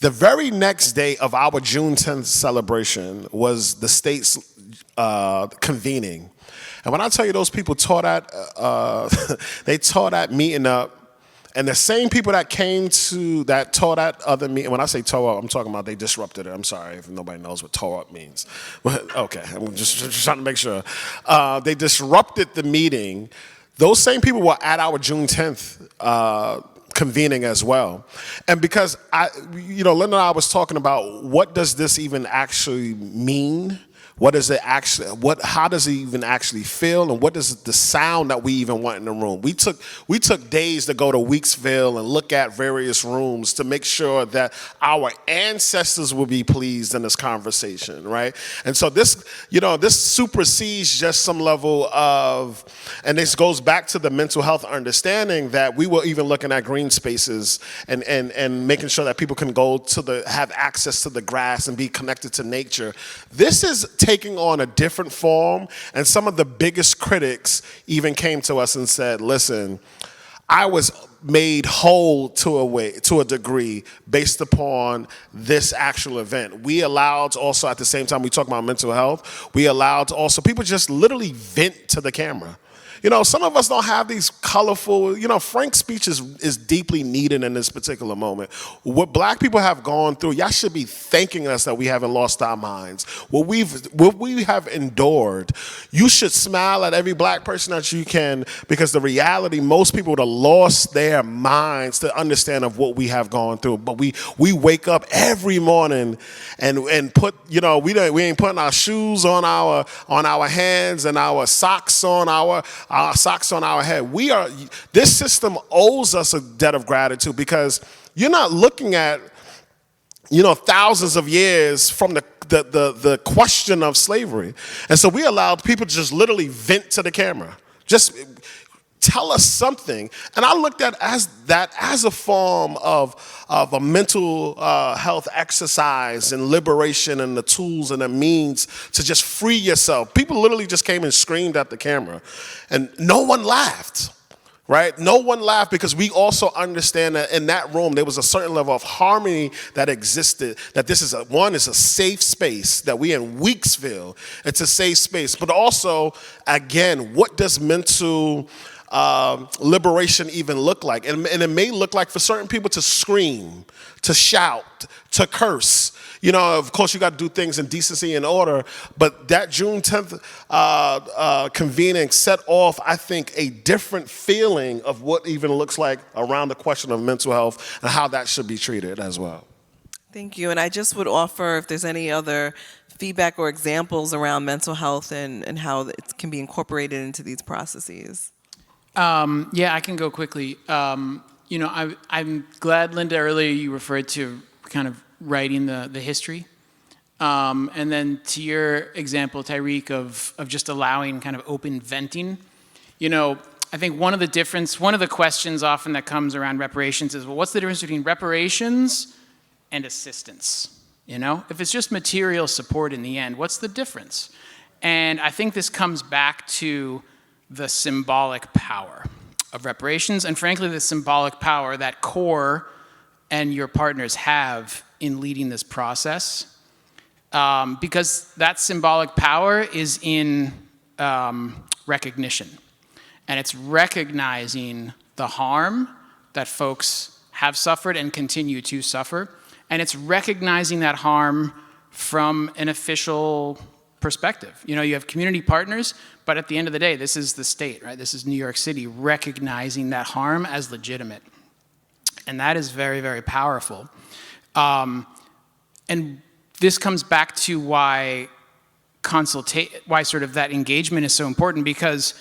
The very next day of our June 10th celebration was the state's convening. And when I tell you those people taught at, they taught at meeting up, and the same people that came to, that taught at other meetings, when I say tore up, I'm talking about they disrupted it. I'm sorry if nobody knows what tore up means. But, okay, I'm just trying to make sure. They disrupted the meeting. Those same people were at our June 10th convening as well. And because Linda and I was talking about what does this even actually mean? What does it actually, how does it even actually feel? And what is the sound that we even want in the room? We took days to go to Weeksville and look at various rooms to make sure that our ancestors will be pleased in this conversation, right? And so this supersedes just some level of, and this goes back to the mental health understanding that we were even looking at green spaces and making sure that people can go to have access to the grass and be connected to nature. This is taking on a different form, and some of the biggest critics even came to us and said, listen, I was made whole to a degree based upon this actual event. We allowed also, at the same time we talk about mental health, we allowed also people just literally vent to the camera. Some of us don't have these colorful, Frank's speech is deeply needed in this particular moment. What Black people have gone through, y'all should be thanking us that we haven't lost our minds. What we have endured, you should smile at every Black person that you can, because the reality, most people would have lost their minds to understand of what we have gone through. But we wake up every morning and put, we ain't putting our shoes on our hands and our socks on our head. This system owes us a debt of gratitude, because you're not looking at, thousands of years from the question of slavery. And so we allowed people to just literally vent to the camera. Just tell us something. And I looked at that as a form of a mental health exercise and liberation and the tools and the means to just free yourself. People literally just came and screamed at the camera, and no one laughed. Right? No one laughed, because we also understand that in that room there was a certain level of harmony that existed, that this is a safe space, that we in Weeksville, it's a safe space. But also, again, what does mental liberation even look like? And it may look like for certain people to scream, to shout, to curse. You know, of course, you got to do things in decency and order, but that June 10th convening set off, I think, a different feeling of what even looks like around the question of mental health and how that should be treated as well. Thank you. And I just would offer, if there's any other feedback or examples around mental health and how it can be incorporated into these processes. Yeah, I can go quickly. You know, I'm glad, Linda, earlier you referred to kind of writing the history. And then to your example, Tyrik, of just allowing kind of open venting. You know, I think one of the questions often that comes around reparations is, well, what's the difference between reparations and assistance? You know, if it's just material support in the end, what's the difference? And I think this comes back to the symbolic power of reparations, and frankly, the symbolic power that CORE and your partners have in leading this process, because that symbolic power is in recognition, and it's recognizing the harm that folks have suffered and continue to suffer, and it's recognizing that harm from an official perspective. You know, you have community partners, but at the end of the day, this is the state, right? This is New York City recognizing that harm as legitimate. And that is very, very powerful. And this comes back to why sort of that engagement is so important, because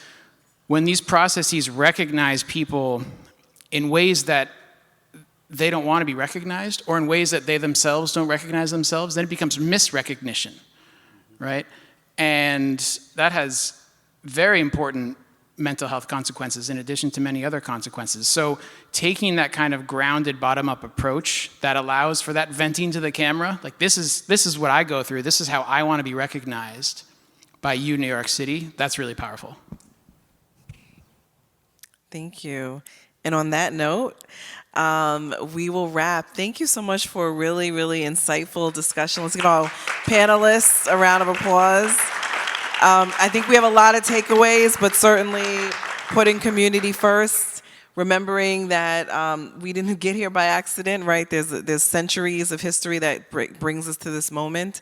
when these processes recognize people in ways that they don't want to be recognized, or in ways that they themselves don't recognize themselves, then it becomes misrecognition, right? And that has very important mental health consequences in addition to many other consequences. So taking that kind of grounded bottom-up approach that allows for that venting to the camera, like this is what I go through, this is how I want to be recognized by you, New York City, that's really powerful. Thank you. And on that note, we will wrap. Thank you so much for a really, really insightful discussion. Let's give our panelists a round of applause. I think we have a lot of takeaways, but certainly putting community first, remembering that we didn't get here by accident, right? There's centuries of history that brings us to this moment,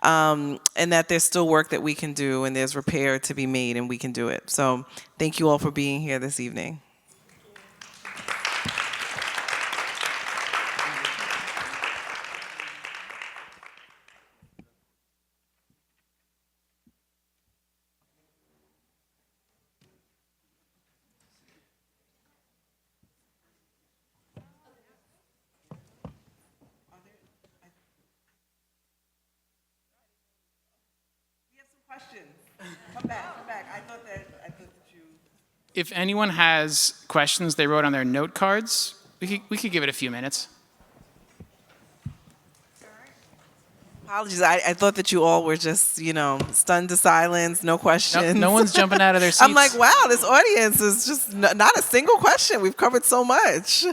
and that there's still work that we can do, and there's repair to be made, and we can do it. So thank you all for being here this evening. Come back. I thought that you... If anyone has questions they wrote on their note cards, we could give it a few minutes. Apologies, I thought that you all were just, stunned to silence, no questions. No one's jumping out of their seats. I'm like, wow, this audience is just not a single question. We've covered so much.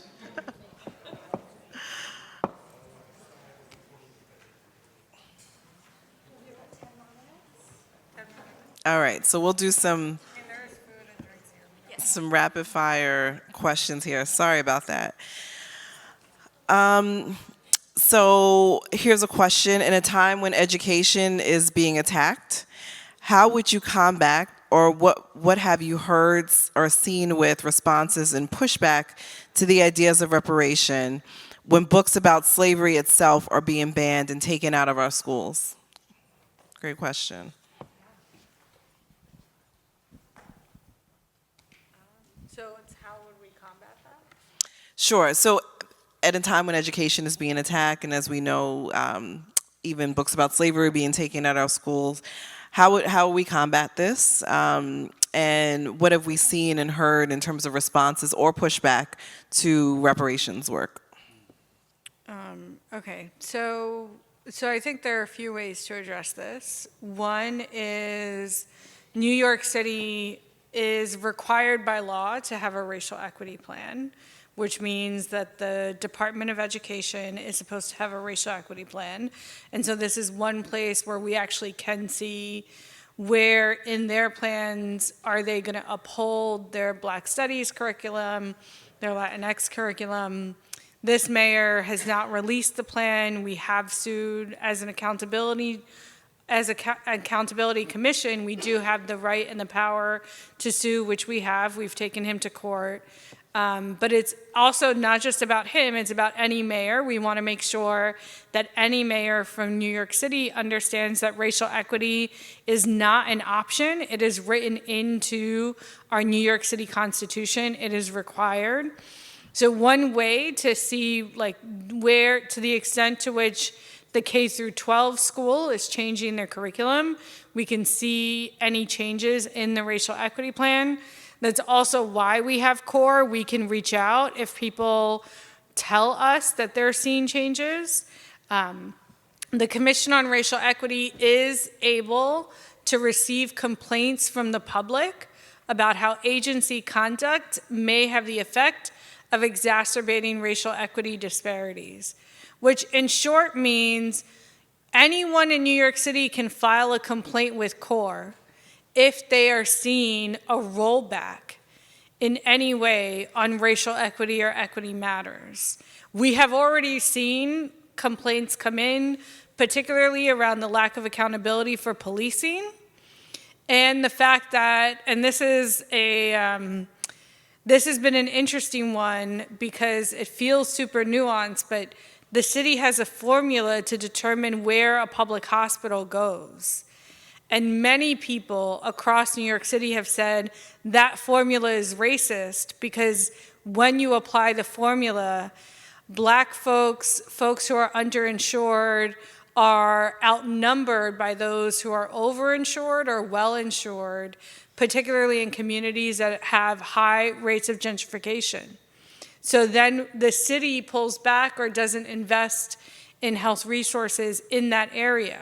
All right, so we'll do some rapid fire questions here. Sorry about that. So here's a question. In a time when education is being attacked, how would you combat, or what have you heard or seen with responses and pushback to the ideas of reparation when books about slavery itself are being banned and taken out of our schools? Great question. Sure. So at a time when education is being attacked, and as we know, even books about slavery being taken out of our schools, how we combat this, and what have we seen and heard in terms of responses or pushback to reparations work? Okay, so I think there are a few ways to address this. One is New York City is required by law to have a racial equity plan, which means that the Department of Education is supposed to have a racial equity plan. And so this is one place where we actually can see where in their plans are they going to uphold their Black Studies curriculum, their Latinx curriculum. This mayor has not released the plan. We have sued as an accountability commission. We do have the right and the power to sue, which we have. We've taken him to court. But it's also not just about him, it's about any mayor. We want to make sure that any mayor from New York City understands that racial equity is not an option. It is written into our New York City Constitution. It is required. So one way to see where, to the extent to which the K through 12 school is changing their curriculum, we can see any changes in the racial equity plan. That's also why we have CORE. We can reach out if people tell us that they're seeing changes. The Commission on Racial Equity is able to receive complaints from the public about how agency conduct may have the effect of exacerbating racial equity disparities, which in short means anyone in New York City can file a complaint with CORE if they are seeing a rollback in any way on racial equity or equity matters. We have already seen complaints come in, particularly around the lack of accountability for policing, and the fact that, and this has been an interesting one because it feels super nuanced, but the city has a formula to determine where a public hospital goes. And many people across New York City have said that formula is racist because when you apply the formula, Black folks who are underinsured, are outnumbered by those who are overinsured or well-insured, particularly in communities that have high rates of gentrification. So then the city pulls back or doesn't invest in health resources in that area.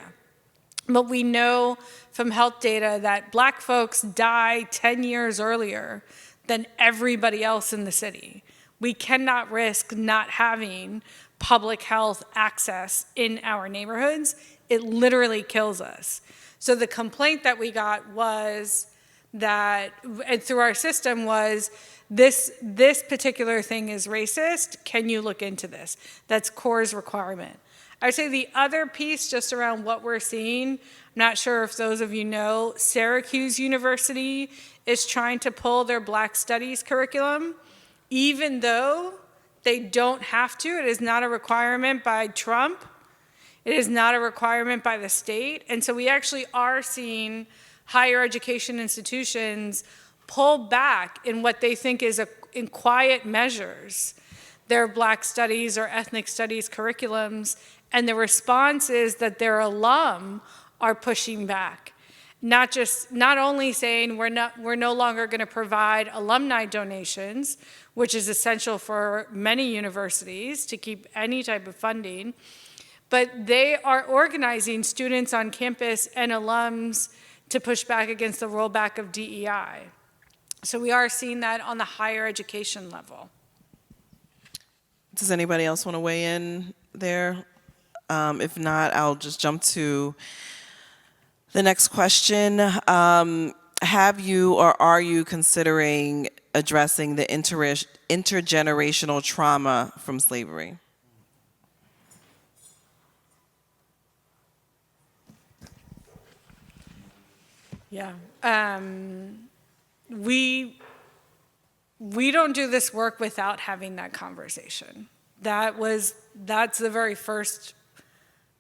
But we know from health data that Black folks die 10 years earlier than everybody else in the city. We cannot risk not having public health access in our neighborhoods. It literally kills us. So the complaint that we got was that, through our system, was this particular thing is racist. Can you look into this? That's CORE's requirement. I would say the other piece just around what we're seeing, I'm not sure if those of you know, Syracuse University is trying to pull their Black Studies curriculum, even though they don't have to. It is not a requirement by Trump. It is not a requirement by the state. And so we actually are seeing higher education institutions pull back in what they think is in quiet measures their Black Studies or ethnic studies curriculums, and the response is that their alum are pushing back. Not only saying we're no longer going to provide alumni donations, which is essential for many universities to keep any type of funding, but they are organizing students on campus and alums to push back against the rollback of DEI. So we are seeing that on the higher education level. Does anybody else want to weigh in there? If not, I'll just jump to the next question. Have you or are you considering addressing the intergenerational trauma from slavery? Yeah. We don't do this work without having that conversation. That's the very first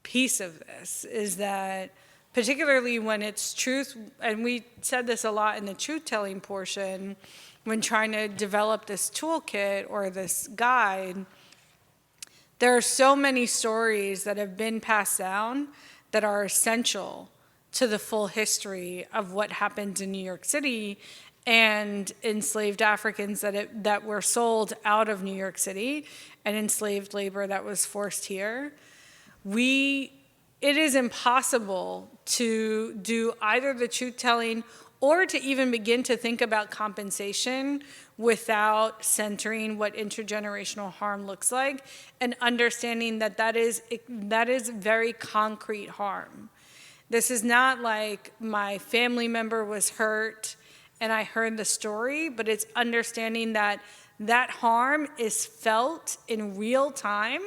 piece of this, is that particularly when it's truth, and we said this a lot in the truth-telling portion, when trying to develop this toolkit or this guide, there are so many stories that have been passed down that are essential to the full history of what happened in New York City and enslaved Africans that were sold out of New York City and enslaved labor that was forced here. It is impossible to do either the truth-telling or to even begin to think about compensation without centering what intergenerational harm looks like and understanding that is very concrete harm. This is not like my family member was hurt and I heard the story, but it's understanding that harm is felt in real time.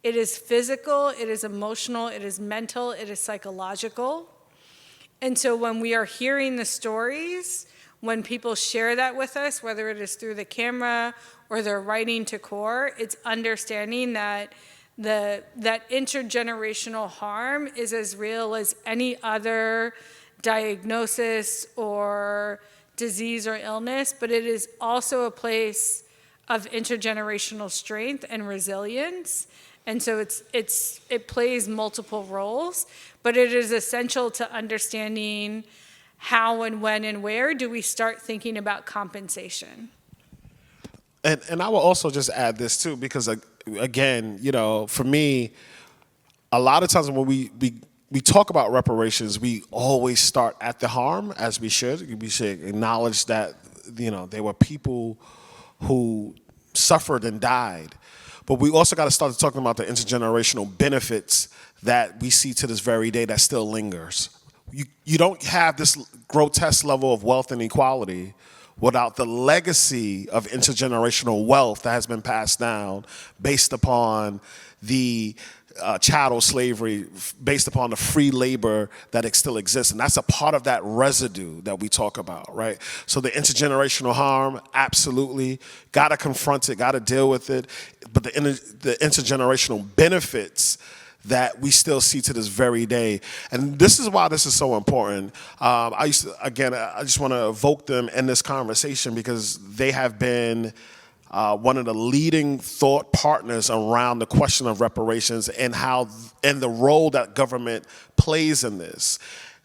It is physical, it is emotional, it is mental, it is psychological. And so when we are hearing the stories, when people share that with us, whether it is through the camera or they're writing to CORE, it's understanding that that intergenerational harm is as real as any other diagnosis or disease or illness, but it is also a place of intergenerational strength and resilience. And so it plays multiple roles, but it is essential to understanding how and when and where do we start thinking about compensation. And I will also just add this too, because again, for me, a lot of times when we talk about reparations, we always start at the harm, as we should. We should acknowledge that, there were people who suffered and died. But we also got to start talking about the intergenerational benefits that we see to this very day that still lingers. You don't have this grotesque level of wealth inequality without the legacy of intergenerational wealth that has been passed down based upon the chattel slavery, based upon the free labor that still exists. And that's a part of that residue that we talk about, right? So the intergenerational harm, absolutely, got to confront it, got to deal with it. But the intergenerational benefits that we still see to this very day. And this is why this is so important. I just want to evoke them in this conversation because they have been one of the leading thought partners around the question of reparations and the role that government plays in this.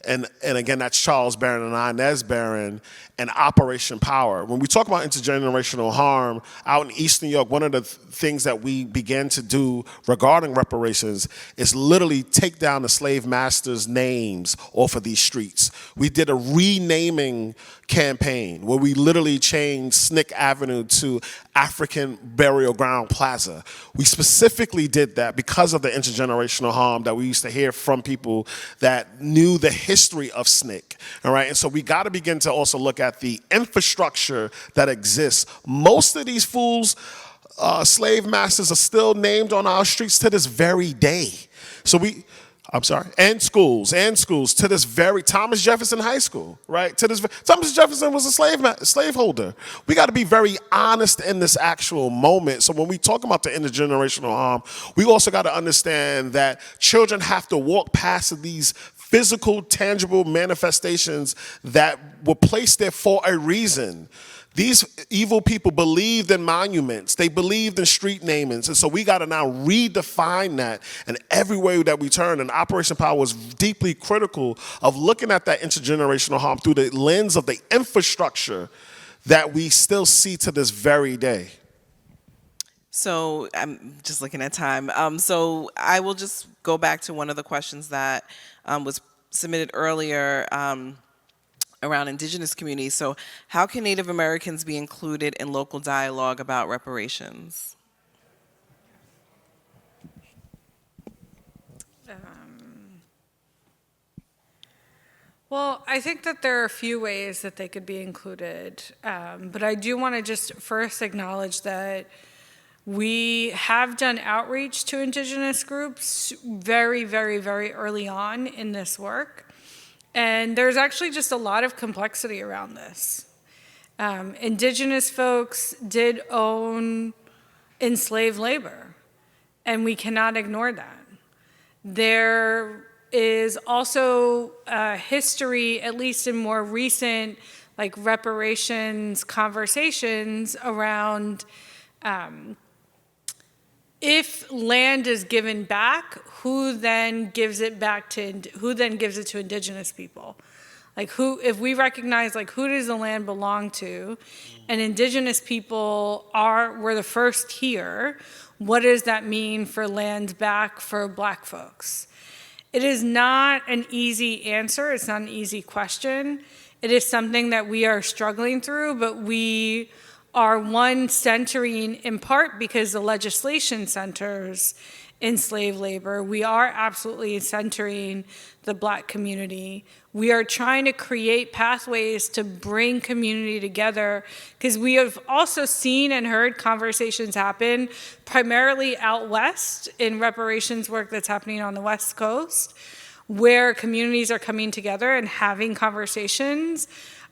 And again, that's Charles Barron and Inez Barron and Operation Power. When we talk about intergenerational harm out in East New York, one of the things that we began to do regarding reparations is literally take down the slave masters' names off of these streets. We did a renaming campaign where we literally changed Snick Avenue to African Burial Ground Plaza. We specifically did that because of the intergenerational harm that we used to hear from people that knew the history of SNCC, all right? And so we got to begin to also look at the infrastructure that exists. Most of these fools, slave masters, are still named on our streets to this very day. And schools to this very, Thomas Jefferson High School, right? Thomas Jefferson was a slaveholder. We got to be very honest in this actual moment. So when we talk about the intergenerational harm, we also got to understand that children have to walk past these physical, tangible manifestations that were placed there for a reason. These evil people believed in monuments. They believed in street namings. And so we got to now redefine that in every way that we turn. And Operation Power was deeply critical of looking at that intergenerational harm through the lens of the infrastructure that we still see to this very day. So I'm just looking at time. So I will just go back to one of the questions that was submitted earlier around indigenous communities. So how can Native Americans be included in local dialogue about reparations? Well, I think that there are a few ways that they could be included, but I do want to just first acknowledge that we have done outreach to indigenous groups very, very, very early on in this work. And there's actually just a lot of complexity around this. Indigenous folks did own enslaved labor, and we cannot ignore that. There is also a history, at least in more recent reparations conversations around if land is given back, who then gives it to indigenous people? Like if we recognize like who does the land belong to, and indigenous people were the first here, what does that mean for land back for Black folks? It is not an easy answer, it's not an easy question. It is something that we are struggling through, but we are centering in part because the legislation centers enslaved labor. We are absolutely centering the Black community. We are trying to create pathways to bring community together, because we have also seen and heard conversations happen primarily out west in reparations work that's happening on the West Coast, where communities are coming together and having conversations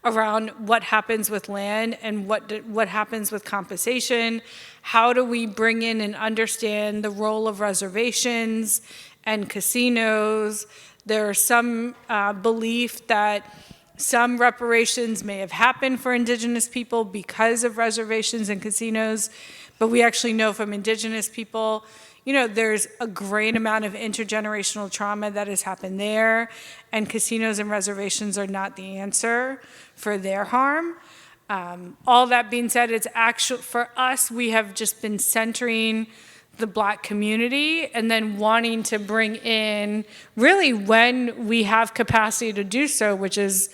around what happens with land and what happens with compensation. How do we bring in and understand the role of reservations and casinos? There's some belief that some reparations may have happened for indigenous people because of reservations and casinos, but we actually know from indigenous people, there's a great amount of intergenerational trauma that has happened there, and casinos and reservations are not the answer for their harm. All that being said, it's actually, for us, we have just been centering the Black community and then wanting to bring in, really when we have capacity to do so, which is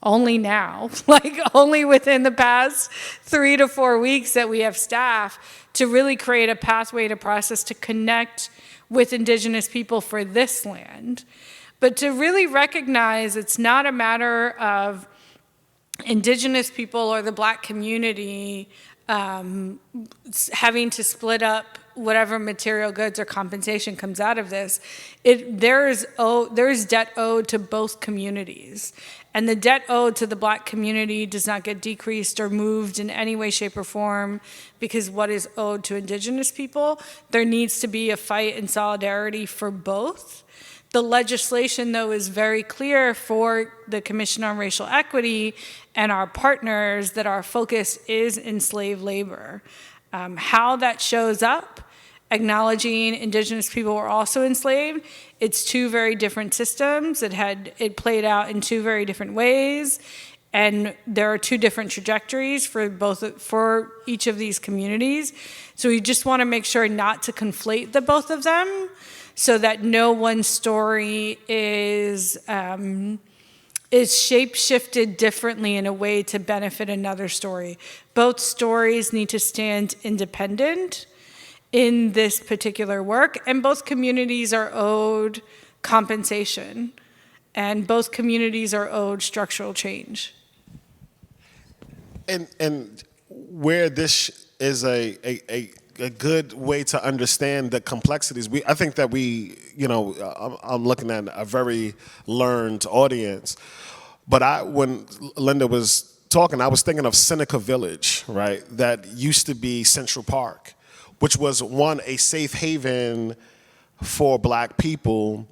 only now, like only within the past 3 to 4 weeks that we have staff, to really create a pathway to process to connect with indigenous people for this land. But to really recognize it's not a matter of indigenous people or the Black community having to split up whatever material goods or compensation comes out of this. There's debt owed to both communities. And the debt owed to the Black community does not get decreased or moved in any way, shape, or form because what is owed to indigenous people. There needs to be a fight and solidarity for both. The legislation, though, is very clear for the Commission on Racial Equity and our partners that our focus is enslaved labor. How that shows up, acknowledging indigenous people were also enslaved, it's two very different systems. It played out in two very different ways, and there are two different trajectories for each of these communities. So we just want to make sure not to conflate the both of them, so that no one story is shape-shifted differently in a way to benefit another story. Both stories need to stand independent in this particular work, and both communities are owed compensation, and both communities are owed structural change. And where this is a good way to understand the complexities, I think that I'm looking at a very learned audience, but when Linda was talking, I was thinking of Seneca Village, right? That used to be Central Park, which was a safe haven for Black people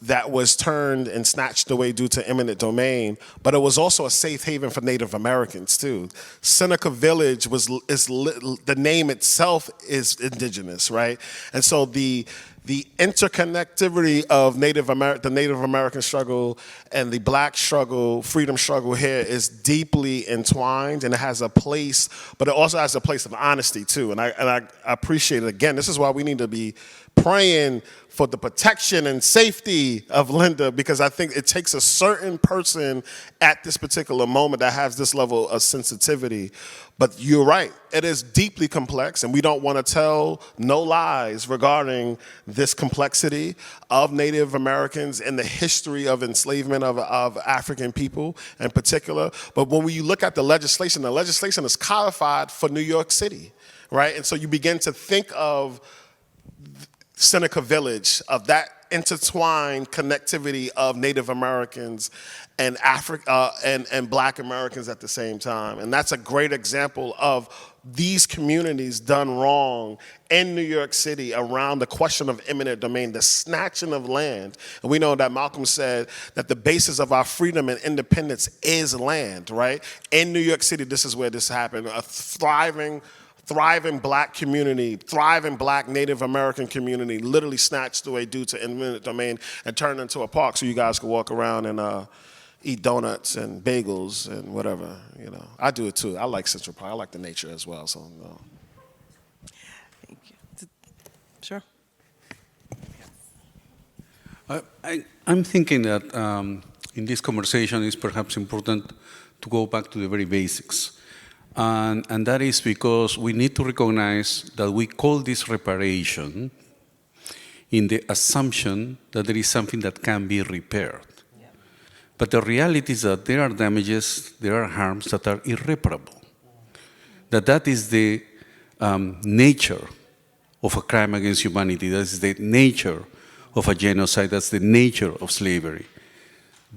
that was turned and snatched away due to eminent domain, but it was also a safe haven for Native Americans too. Seneca Village the name itself is indigenous, right? And so the interconnectivity of the Native American struggle and the Black struggle, freedom struggle here is deeply entwined, and it has a place, but it also has a place of honesty too. And I appreciate it. Again, this is why we need to be praying for the protection and safety of Linda, because I think it takes a certain person at this particular moment that has this level of sensitivity. But you're right, it is deeply complex, and we don't want to tell no lies regarding this complexity of Native Americans and the history of enslavement of African people in particular. But when you look at the legislation is codified for New York City, right? And so you begin to think of Seneca Village, of that intertwined connectivity of Native Americans and and Black Americans at the same time. And that's a great example of these communities done wrong in New York City around the question of eminent domain, the snatching of land. And we know that Malcolm said that the basis of our freedom and independence is land, right? In New York City, this is where this happened. A thriving thriving black community, thriving black Native American community, literally snatched away due to eminent domain and turned into a park so you guys could walk around and eat donuts and bagels and whatever, you know. I do it too. I like Central Park. I like the nature as well, so. Thank you. Sure. I'm thinking that in this conversation it's perhaps important to go back to the very basics. And that is because we need to recognize that we call this reparation in the assumption that there is something that can be repaired. Yeah. But the reality is that there are damages, there are harms that are irreparable. That is the nature of a crime against humanity. That is the nature of a genocide. That's the nature of slavery.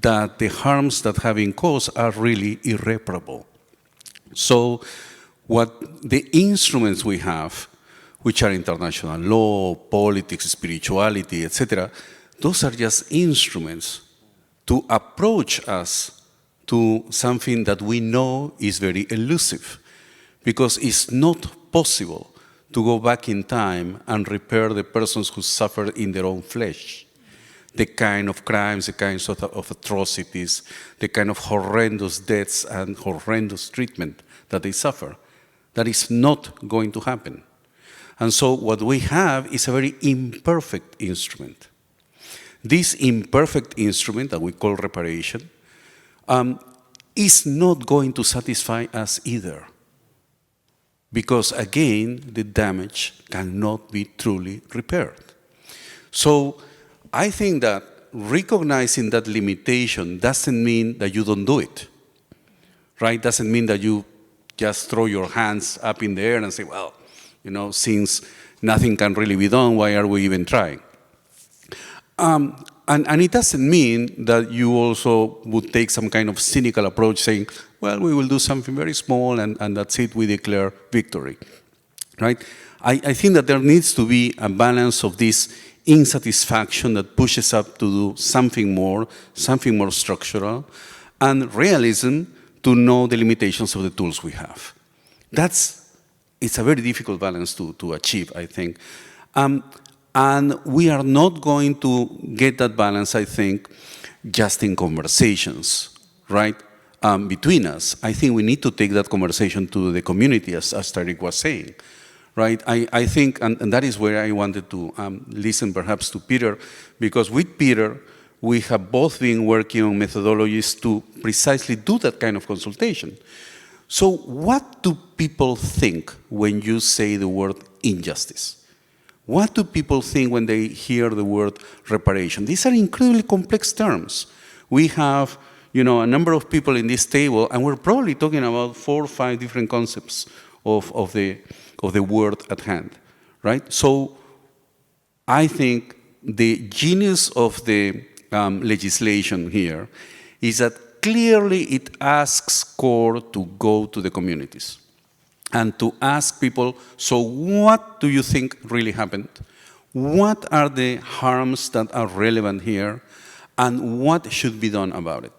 That the harms that have been caused are really irreparable. So what the instruments we have, which are international law, politics, spirituality, etc., those are just instruments to approach us to something that we know is very elusive, because it's not possible to go back in time and repair the persons who suffered in their own flesh. The kind of crimes, the kinds of atrocities, the kind of horrendous deaths and horrendous treatment that they suffer. That is not going to happen. And so what we have is a very imperfect instrument. This imperfect instrument that we call reparation is not going to satisfy us either. Because again, the damage cannot be truly repaired. So I think that recognizing that limitation doesn't mean that you don't do it, right? Doesn't mean that you just throw your hands up in the air and say, well, you know, since nothing can really be done, why are we even trying? And it doesn't mean that you also would take some kind of cynical approach saying, well, we will do something very small and that's it, we declare victory, right? I think that there needs to be a balance of this insatisfaction that pushes up to do something more structural, and realism to know the limitations of the tools we have. It's a very difficult balance to achieve, I think. And we are not going to get that balance, I think, just in conversations, right, between us. I think we need to take that conversation to the community, as Tyrik was saying. Right, I think, and that is where I wanted to listen perhaps to Peter, because with Peter, we have both been working on methodologies to precisely do that kind of consultation. So what do people think when you say the word injustice? What do people think when they hear the word reparation? These are incredibly complex terms. We have, you know, a number of people in this table, and we're probably talking about 4 or 5 different concepts of the word at hand, right? So I think the genius of the legislation here is that clearly it asks CORE to go to the communities and to ask people, so what do you think really happened? What are the harms that are relevant here? And what should be done about it?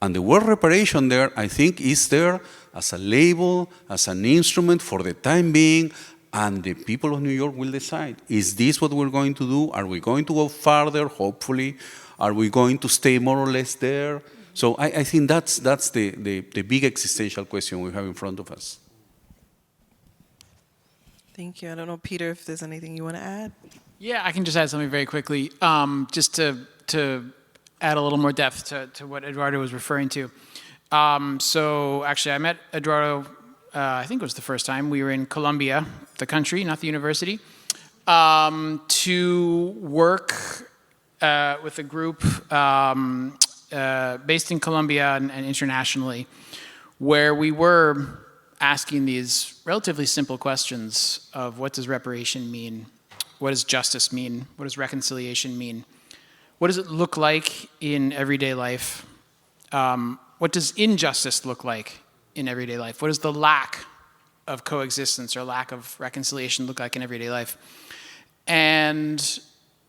And the word reparation there, I think, is there as a label, as an instrument for the time being, and the people of New York will decide. Is this what we're going to do? Are we going to go farther, hopefully? Are we going to stay more or less there? So I think that's the big existential question we have in front of us. Thank you. I don't know, Peter, if there's anything you want to add? Yeah, I can just add something very quickly, just to add a little more depth to what Eduardo was referring to. So actually, I met Eduardo, I think it was the first time. We were in Colombia, the country, not the university, to work with a group based in Colombia and internationally, where we were asking these relatively simple questions of what does reparation mean? What does justice mean? What does reconciliation mean? What does it look like in everyday life? What does injustice look like in everyday life? What does the lack of coexistence or lack of reconciliation look like in everyday life? And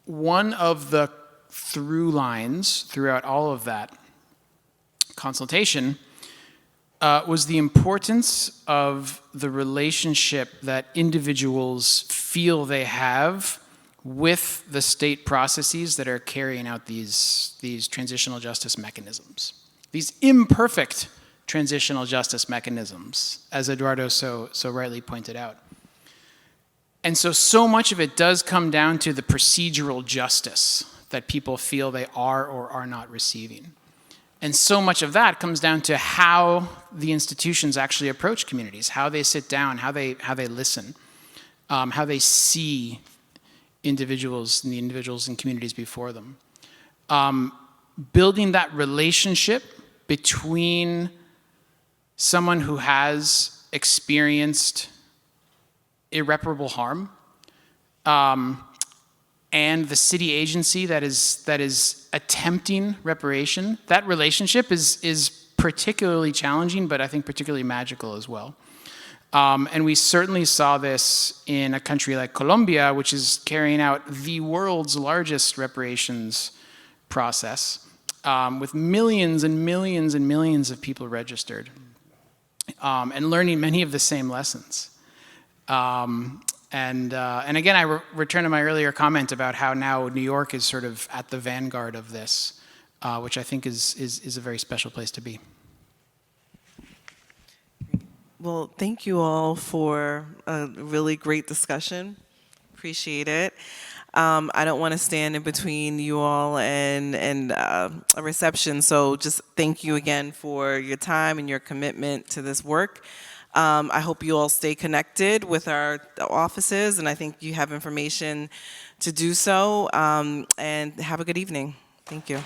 one of the through lines throughout all of that consultation was the importance of the relationship that individuals feel they have with the state processes that are carrying out these transitional justice mechanisms. These imperfect transitional justice mechanisms, as Eduardo so rightly pointed out. And so much of it does come down to the procedural justice that people feel they are or are not receiving. And so much of that comes down to how the institutions actually approach communities, how they sit down, how they listen, how they see individuals and the individuals and communities before them. Building that relationship between someone who has experienced irreparable harm and the city agency that is attempting reparation, that relationship is particularly challenging, but I think particularly magical as well. And we certainly saw this in a country like Colombia, which is carrying out the world's largest reparations process, with millions and millions and millions of people registered, and learning many of the same lessons. And again, I return to my earlier comment about how now New York is sort of at the vanguard of this, which I think is a very special place to be. Well, thank you all for a really great discussion. Appreciate it. I don't want to stand in between you all and a reception, so just thank you again for your time and your commitment to this work. I hope you all stay connected with our offices, and I think you have information to do so. And have a good evening. Thank you.